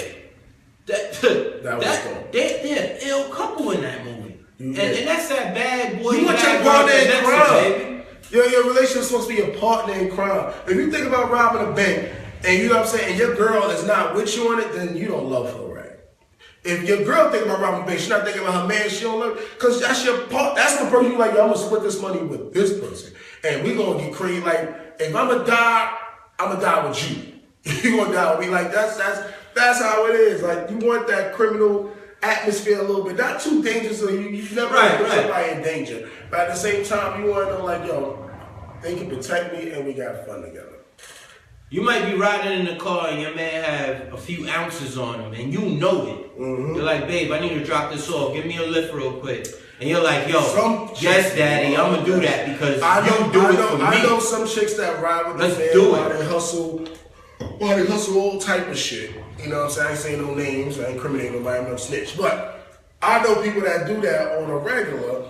S2: They're ill couple in that movie. And that's that bad boy. You want your partner in crime.
S1: Your relationship's supposed to be a partner in crime. If you think about robbing a bank, and you know what I'm saying, and your girl is not with you on it, then you don't love her, right? If your girl think about robbing a bank, she's not thinking about her man, she don't love, because that's your part. That's the person you like, yo, I'm going to split this money with this person. And we going to get crazy. Like, if I'm going to die, I'm going to die with you. You're going to die with me. Like, that's how it is. Like, you want that criminal atmosphere a little bit. Not too dangerous, so you never put somebody in danger. But at the same time, you want to know, like, yo, they can protect me and we got fun together.
S2: You might be riding in the car and your man have a few ounces on him and you know it. Mm-hmm. You're like, babe, I need to drop this off. Give me a lift real quick. And you're like, yo, yes, daddy, I'm going to do that because you do it for me.
S1: I know some chicks that ride with the man while they hustle all type of shit. You know what I'm saying? I ain't saying no names. I ain't incriminating nobody. I'm no snitch. But I know people that do that on a regular.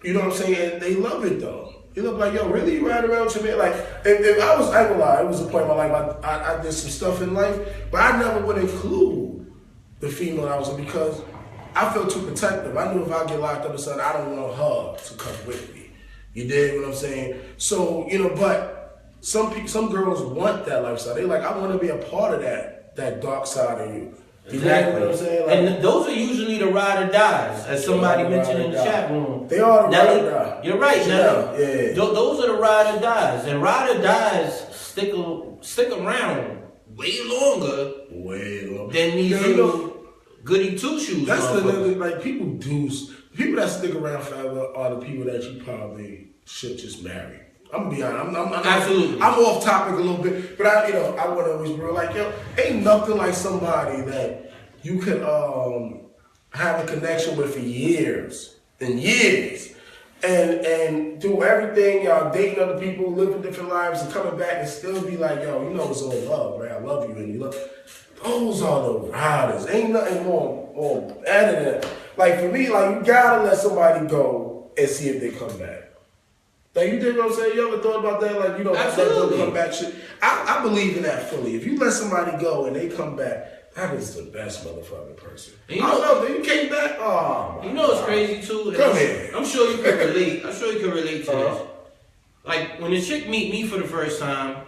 S1: You know what I'm saying? And they love it, though. You look like, yo, really? You ride around to me? Like, if I ain't gonna lie, it was a point in my life, I did some stuff in life, but I never would include the female I was with because I felt too protective. I knew if I get locked up or something, I don't want her to come with me. You dig what I'm saying? So, but some girls want that lifestyle. They like, I want to be a part of that dark side of you.
S2: Exactly.
S1: You know what I'm saying? Like,
S2: and those are usually the ride or dies, as somebody mentioned in the chat room.
S1: They are the ride or die.
S2: You're right, Nelly.
S1: Yeah.
S2: Those are the ride or dies. And ride or dies stick around way longer than these little goody two-shoes.
S1: That's the like people that stick around forever are the people that you probably should just marry. I'm gonna be honest. I'm
S2: Absolutely.
S1: I'm off topic a little bit, but I want to always be like, yo, ain't nothing like somebody that you can have a connection with for years and years, and do everything. Y'all dating other people, living different lives, and coming back and still be like, yo, it's all love, man. I love you, and you love. Those are the riders. Ain't nothing more better than that. Like for me, like you gotta let somebody go and see if they come back. Like, you dig what I'm saying? You ever thought about that? Like, let them come back shit. I believe in that fully. If you let somebody go and they come back, that is the best motherfucking person. And you came back? Oh,
S2: you know what's crazy, too?
S1: Come here.
S2: I'm sure you can relate. I'm sure you can relate to this. Like, when a chick meet me for the first time,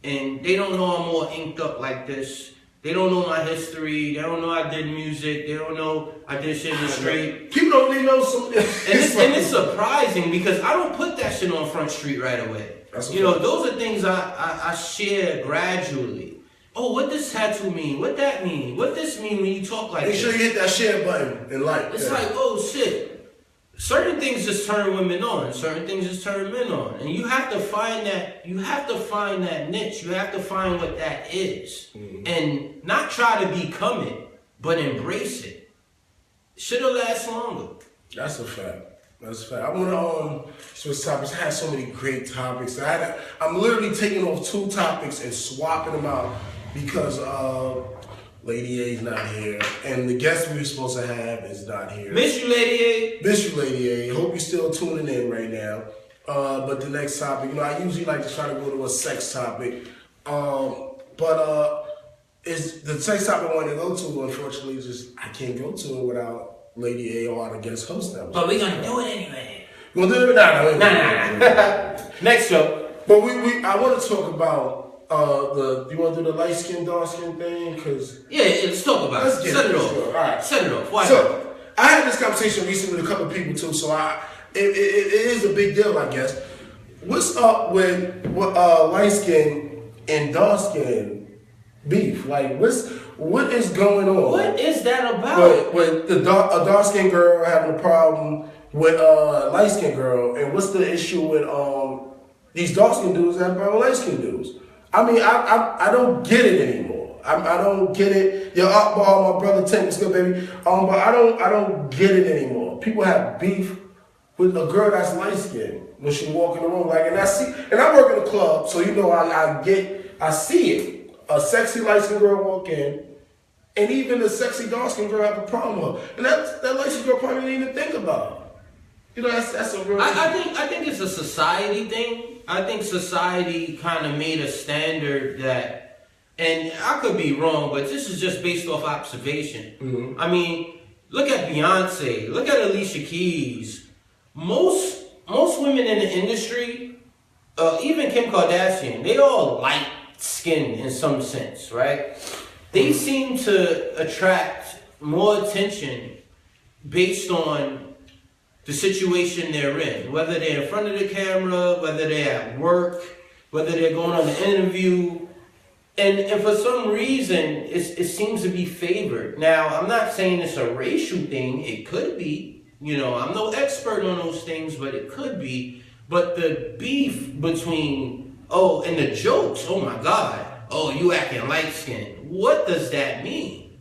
S2: and they don't know I'm all inked up like this, they don't know my history. They don't know I did music. They don't know I did shit in the street.
S1: People don't really know something.
S2: And it's surprising because I don't put that shit on Front Street right away. Those are things I share gradually. Oh, what this tattoo mean? What that mean? What this mean when you talk like this?
S1: Make sure you hit that share button and like.
S2: It's like, oh shit. certain things just turn women on, certain things just turn men on, and you have to find that. You have to find that niche. You have to find what that is, and not try to become it, but embrace it. Shit'll last longer.
S1: That's a fact. That's a fact. I want to switch topics. I had so many great topics. I'm literally taking off 2 topics and swapping them out because Lady A's not here, and the guest we were supposed to have is not here.
S2: Miss you, Lady A.
S1: Miss you, Lady A. Hope you're still tuning in right now. But the next topic, I usually like to try to go to a sex topic. Is the sex topic I want to go to, unfortunately, I can't go to it without Lady A or our guest host.
S2: But we're going to do it anyway.
S1: We're going to do it? Nah.
S2: Next show.
S1: But I want to talk about you want to do the light skin, dark skin thing?
S2: Yeah, let's talk about it. Set it off. All right. Set it off. Why not?
S1: I had this conversation recently with a couple of people too, so it is a big deal, I guess. What's up with light skin and dark skin beef? Like, what is going on?
S2: What is that about?
S1: With a dark skinned girl having a problem with a light skinned girl, and what's the issue with these dark skinned dudes having a problem with light skinned dudes? I mean, I don't get it anymore. I don't get it. Yo, Akbar, my brother, Tank, what's good, baby? But I don't get it anymore. People have beef with a girl that's light skinned when she walk in the room, and I work in a club, so I see it. A sexy light skinned girl walk in, and even a sexy dark skinned girl have a problem with her, and that light skinned girl probably didn't even think about it. That's a real.
S2: I think it's a society thing. I think society kind of made a standard that, and I could be wrong, but this is just based off observation. Mm-hmm. I mean, look at Beyonce, look at Alicia Keys. Most women in the industry, even Kim Kardashian, they all light skinned in some sense, right? They seem to attract more attention based on the situation they're in, whether they're in front of the camera, whether they're at work, whether they're going on an interview, and for some reason it seems to be favored. Now, I'm not saying it's a racial thing. It could be. I'm no expert on those things, but it could be. But the beef between and the jokes. Oh my God. Oh, you acting light skinned. What does that mean?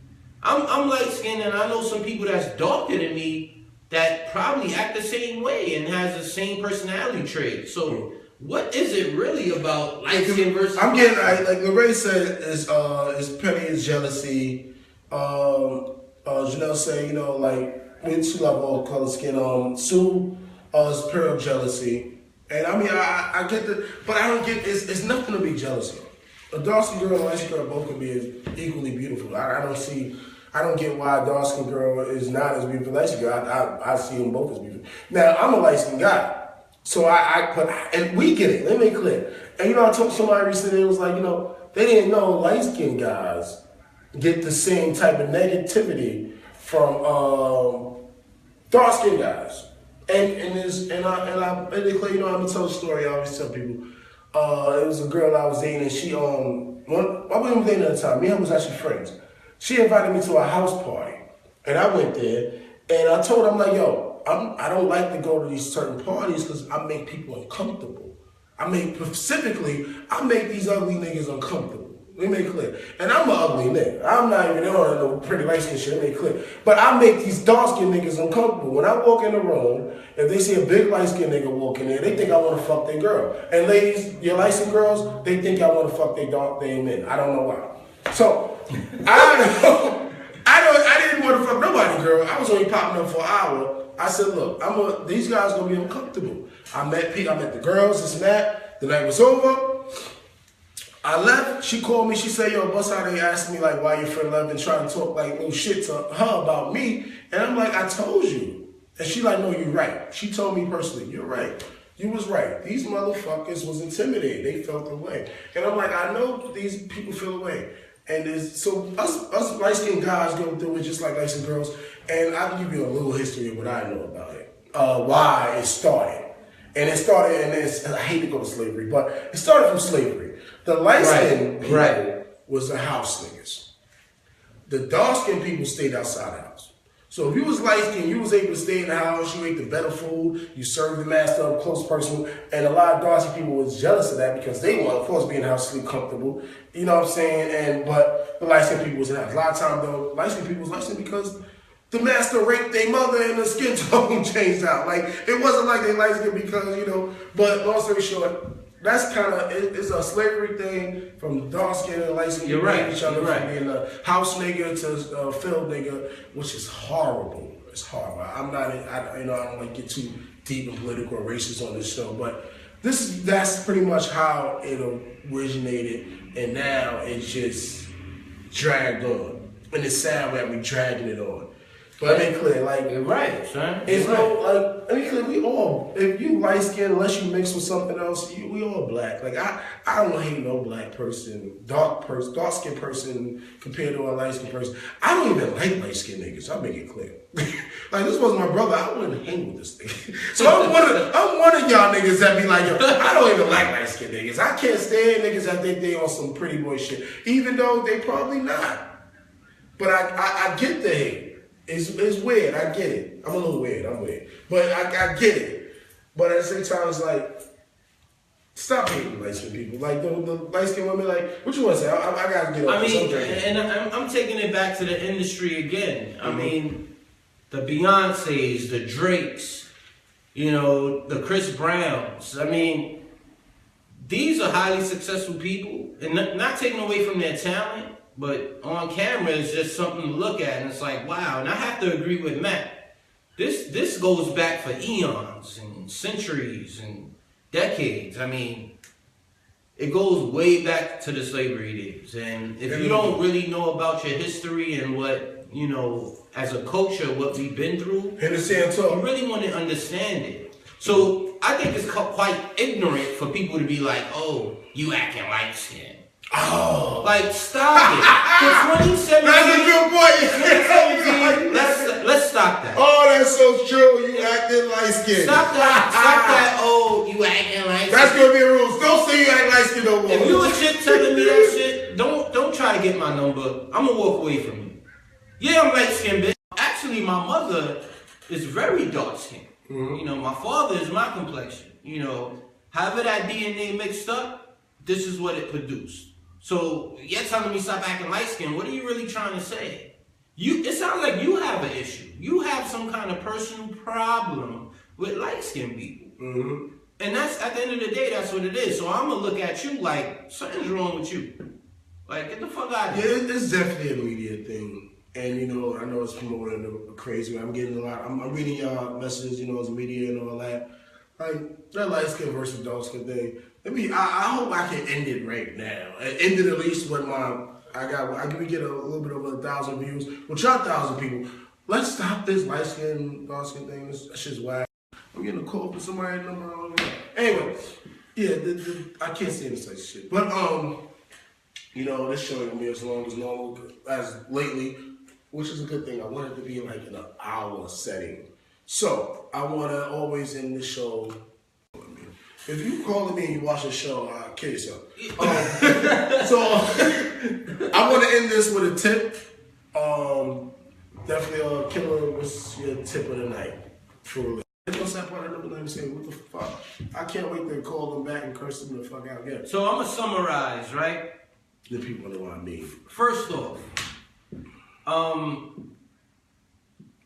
S2: I'm light skinned, and I know some people that's darker than me that probably act the same way and has the same personality trait. So what is it really about light skin versus?
S1: I'm getting like Lorraine said, is petty is jealousy. Janelle say, like me too, love all color skin. Sue is pure jealousy. And I mean I get but I don't get it's nothing to be jealous of. A dark skin girl and a light skin girl both can be equally beautiful. I don't get why a dark skinned girl is not as beautiful as a light skinned girl. I see them both as beautiful. Now, I'm a light skinned guy. So and we get it. Let me make it clear. And I told somebody recently, it was like, they didn't know light skinned guys get the same type of negativity from dark skinned guys. And I made it clear, I'm gonna tell a story. I always tell people. It was a girl I was dating, and she I wasn't dating at the time. Me and her was actually friends. She invited me to a house party, and I went there, and I told her, I'm like, yo, I don't like to go to these certain parties because I make people uncomfortable. I make these ugly niggas uncomfortable. Let me make it clear. And I'm an ugly nigga. I'm not even on no pretty light skin shit, let me make it clear. But I make these dark skin niggas uncomfortable. When I walk in the room, if they see a big light skin nigga walk in there, they think I want to fuck their girl. And ladies, your light skin girls, they think I want to fuck their men. I don't know why. So, I didn't want to fuck nobody, girl. I was only popping up for an hour. I said, look, these guys gonna be uncomfortable. I met the girls, this and that. The night was over. I left. She called me. She said, yo, bust out. They asked me like why your friend left and trying to talk like little shit to her about me. And I'm like, I told you. And she like, no, you're right. She told me personally, you're right. You was right. These motherfuckers was intimidated. They felt away. And I'm like, I know these people feel away. And so us light-skinned guys go through it just like light-skinned girls. And I'll give you a little history of what I know about it. Why it started. And it started, and I hate to go to slavery, but it started from slavery. The light-skinned people was the house niggas. The dark-skinned people stayed outside the house. So if you was light skinned, you was able to stay in the house, you ate the better food, you served the master up close personal, and a lot of dark skinned people was jealous of that because they want, of course, be in the house, sleep comfortable. You know what I'm saying? But the light skinned people was in the house. A lot of times though, light skinned people was light skinned because the master raped their mother and the skin tone changed out. Like it wasn't like they light skinned because, you know, but long story short, that's kind of, it's a slavery thing from dark skin and light skin.
S2: You're right.
S1: Each other
S2: You're
S1: from
S2: right.
S1: being a house nigga to field nigga, which is horrible. It's horrible. I'm not, I don't want to get too deep and political or racist on this show, but that's pretty much how it originated, and now it's just dragged on. And it's sad that we dragging it on. But I mean, clear, like,
S2: You're right, son.
S1: it's no, like, I mean, clear, we all, if you light skin, unless you mix with something else, we all black. Like, I don't hate no black person, dark skin person compared to a light skin person. I don't even like light skin niggas. I'll make it clear. Like, this was my brother. I wouldn't hang with this nigga. So I'm one of y'all niggas that be like, yo, I don't even like light skin niggas. I can't stand niggas that think they on some pretty boy shit, even though they probably not. But I get the hate. It's weird. I get it. I'm a little weird. I'm weird. But I get it. But at the same time, it's like, stop hating light-skinned people. Like, the light-skinned women, like, what you want to say? I got to get off this.
S2: And I'm taking it back to the industry again. I mean, the Beyoncés, the Drakes, you know, the Chris Browns. I mean, these are highly successful people. And not taking away from their talent, but on camera, it's just something to look at, and it's like, wow. And I have to agree with Matt. This goes back for eons and centuries and decades. I mean, it goes way back to the slavery days. And if you don't really know about your history and what, you know, as a culture, what we've been through,
S1: Hennessy and Talk.
S2: you really want to understand it. So I think it's quite ignorant for people to be like, oh, you acting light skinned.
S1: Oh.
S2: Like, stop it. For 2017,
S1: That's a good point.
S2: 2017, let's stop that.
S1: Oh, that's so true. You acting light skinned.
S2: Stop that. Oh, you acting like
S1: That's going to be a rule. Don't say you act light skinned no more.
S2: If you a chick telling me that shit, don't try to get my number. I'm going to walk away from you. Yeah, I'm light skinned, bitch. Actually, my mother is very dark skinned. Mm-hmm. You know, my father is my complexion. You know, however that DNA mixed up, this is what it produced. So you're telling me stop acting light skinned. What are you really trying to say? It sounds like you have an issue. You have some kind of personal problem with light skinned people. Mm-hmm. And that's, at the end of the day, that's what it is. So I'm gonna look at you like something's wrong with you. Like, get the fuck out of here.
S1: Yeah, it's definitely a media thing. And, you know, I know it's promoted in a crazy way. I'm getting a lot. I'm reading y'all messages, you know, as media and all that. Like, that light skin versus dark skin thing. I hope I can end it right now. End it at least with we get a little bit over 1,000 views. With y'all 1,000 people, let's stop this light skin, dark skin thing. That shit's whack. I'm getting a call from somebody number on there. Anyway, yeah, I can't say this type of shit. But, you know, this show ain't gonna be as long as normal as lately, which is a good thing. I want it to be like in an hour setting. So, I want to always end this show. If you calling me and you watch the show, kill yourself. So, I want to end this with a tip. Definitely, Killer, what's your tip of the night? Truly. What the fuck? I can't wait to call them back and curse them the fuck out again.
S2: So I'm going to summarize, right?
S1: The people know what I mean.
S2: First off,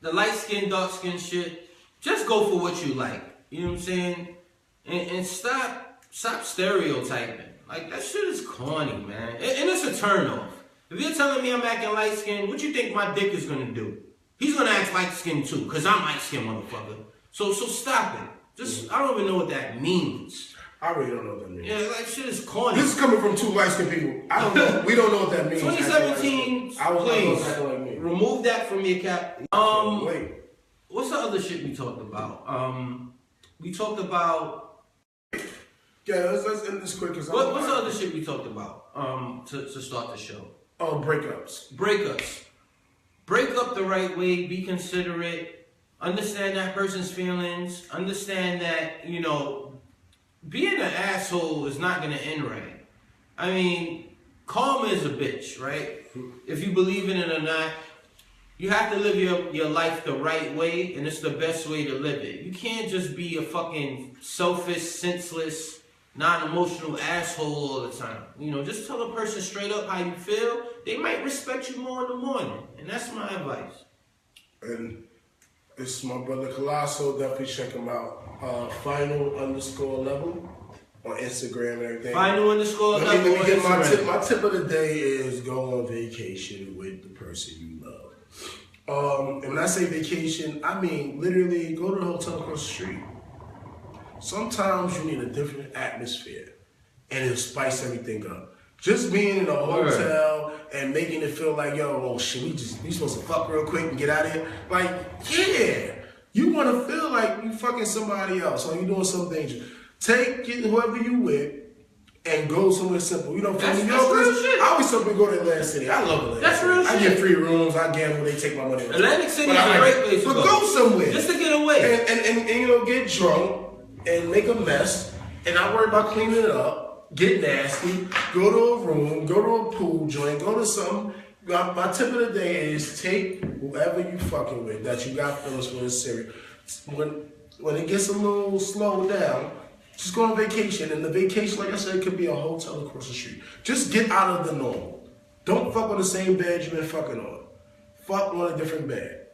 S2: the light skin, dark skin shit, just go for what you like. You know what I'm saying? And stop stereotyping. Like, that shit is corny, man. And it's a turnoff. If you're telling me I'm acting light skinned, what you think my dick is gonna do? He's gonna act light skinned too, cause I'm light skinned, motherfucker. So stop it. Just, I don't even know what that means.
S1: I really don't know what that means.
S2: Yeah, like, shit is corny.
S1: This is coming from two light-skinned people. I don't know. We don't know what that means.
S2: 2017, please, remove that from your cap.
S1: Wait.
S2: What's the other shit we talked about? We talked about...
S1: Yeah, let's end this quick.
S2: What's the other shit we talked about to start the show?
S1: Oh, breakups.
S2: Break up the right way, be considerate, understand that person's feelings, understand that, you know, being an asshole is not gonna end right. I mean, karma is a bitch, right? If you believe in it or not, You have to live your life the right way, and it's the best way to live it. You can't just be a fucking selfish, senseless, non-emotional asshole all the time. You know, just tell a person straight up how you feel. They might respect you more in the morning, and that's my advice.
S1: And this is my brother Colosso. Definitely check him out. Final_level on Instagram and everything.
S2: Final_level
S1: Let me
S2: on
S1: get
S2: Instagram.
S1: my tip of the day is go on vacation with the person you love. And when I say vacation, I mean literally go to the hotel across the street. Sometimes you need a different atmosphere, and it'll spice everything up. Just being in a hotel and making it feel like, yo, oh shit, we supposed to fuck real quick and get out of here. Like, yeah, you want to feel like you fucking somebody else or you doing something dangerous. Take whoever you with and go somewhere simple. You know, for New Yorkers, I always tell people go to Atlantic City. I love Atlantic
S2: That's
S1: City.
S2: real
S1: I
S2: shit.
S1: get free rooms. I gamble. They take my money.
S2: Atlantic City is a great place to go.
S1: But go somewhere.
S2: Just to get away.
S1: And you know, get drunk and make a mess and not worry about cleaning it up, get nasty, go to a room, go to a pool joint, go to something. My tip of the day is take whoever you fucking with that you got feelings for is serious. When it gets a little slowed down, just go on vacation. And the vacation, like I said, could be a hotel across the street. Just get out of the normal. Don't fuck on the same bed you've been fucking on. Fuck on a different bed.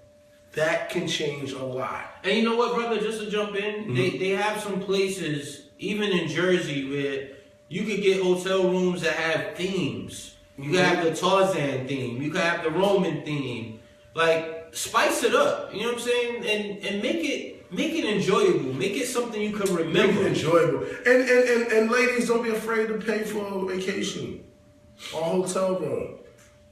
S1: That can change a lot.
S2: And you know what, brother? Just to jump in, they have some places, even in Jersey, where you could get hotel rooms that have themes. You could have the Tarzan theme. You could have the Roman theme. Like, spice it up. You know what I'm saying? And make it enjoyable. Make it something you can remember.
S1: Make it enjoyable. And ladies, don't be afraid to pay for a vacation or a hotel room.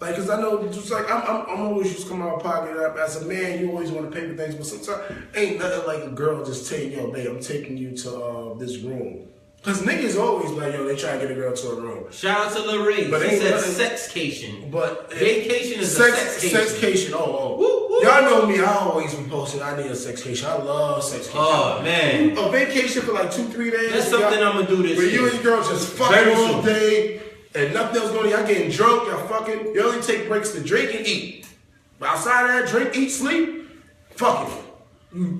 S1: Like, cause I know, just like I'm always just come out of pocket. As a man, you always want to pay for things, but sometimes ain't nothing like a girl just telling yo, babe, I'm taking you to this room. Cause niggas always like, yo, they try to get a girl to a room.
S2: Shout out to Lil Ray.
S1: But
S2: He said
S1: nothing,
S2: sexcation.
S1: But
S2: vacation is a sexcation.
S1: Sexcation. Oh.
S2: Woo, woo.
S1: Y'all know me. I always been posting. I need a sexcation. I love sexcation.
S2: Oh man.
S1: A vacation for like 2-3 days.
S2: That's something I'm gonna do this
S1: where
S2: year.
S1: you and your girl just fucking all day. And nothing else going on. Y'all getting drunk, y'all fucking. You only take breaks to drink and eat. But outside of that, drink, eat, sleep, fuck it.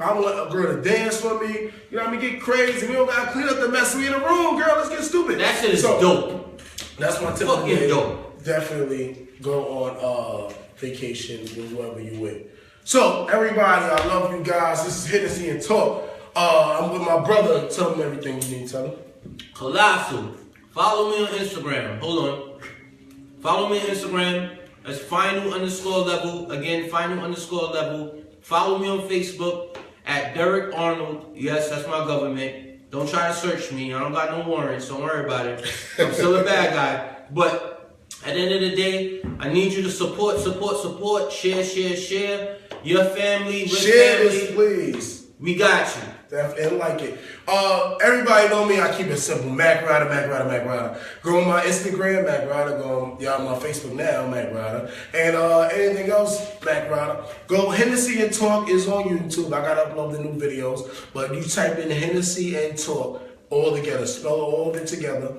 S1: I want a girl to dance for me. You know what I mean? Get crazy. We don't gotta clean up the mess. We in a room, girl. Let's get stupid.
S2: That shit is dope.
S1: That's my tip.
S2: Fucking dope.
S1: Definitely go on vacation with whoever you with. So, everybody, I love you guys. This is Hennessy and Talk. I'm with my brother. Tell him everything you need to tell him.
S2: Colossal. Follow me on Instagram. Hold on. Follow me on Instagram. That's final_level. Again, final_level. Follow me on Facebook at Derek Arnold. Yes, that's my government. Don't try to search me. I don't got no warrants. Don't worry about it. I'm still a bad guy. But at the end of the day, I need you to support. Share. Your family, with
S1: Share
S2: family.
S1: this, please.
S2: We got you.
S1: Definitely like it. Everybody know me. I keep it simple. Mac Ryder. Go on my Instagram, Mac Ryder. Go on my Facebook now, Mac Ryder. And anything else, Mac Ryder. Go Hennessy and Talk is on YouTube. I gotta upload the new videos. But you type in Hennessy and Talk all together. Spell all of it together.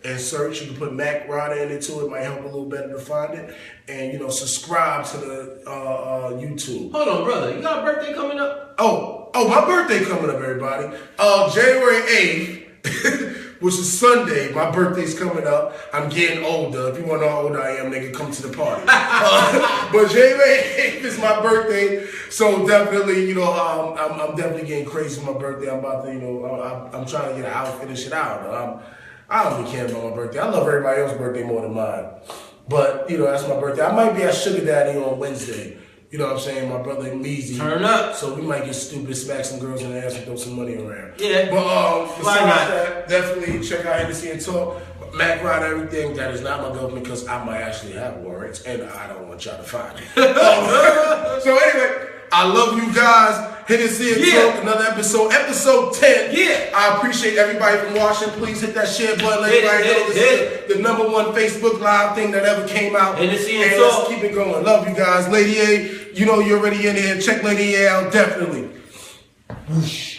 S1: And search. You can put Mac Ryder in it too. It might help a little better to find it. And you know, subscribe to the YouTube.
S2: Hold on, brother. You got a birthday coming up?
S1: Oh, my birthday coming up, everybody. January 8th, which is Sunday. My birthday's coming up. I'm getting older. If you want to know how old I am, nigga, come to the party. But January 8th is my birthday. So definitely, you know, I'm definitely getting crazy for my birthday. I'm about to, you know, I'm trying to get an outfit and shit out. I don't really care about my birthday. I love everybody else's birthday more than mine. But, you know, that's my birthday. I might be at Sugar Daddy on Wednesday. You know what I'm saying? My brother Leezy.
S2: Turn up.
S1: So we might get stupid, smack some girls in the ass and throw some money around.
S2: Yeah.
S1: But
S2: why not?
S1: that, definitely check out Hennessy and Talk. Mac Ryder, everything. That is not my government because I might actually have warrants and I don't want y'all to find it. So anyway, I love you guys. Hennessy and Talk, another episode. Episode 10.
S2: Yeah.
S1: I appreciate everybody from watching. Please hit that share button. Let everybody know this is the #1 Facebook Live thing that ever came out.
S2: Hennessy and
S1: Talk.
S2: Talk.
S1: Let's keep it going. Love you guys. Lady A, you know you're already in here. Check Lady A out. Definitely. Whoosh.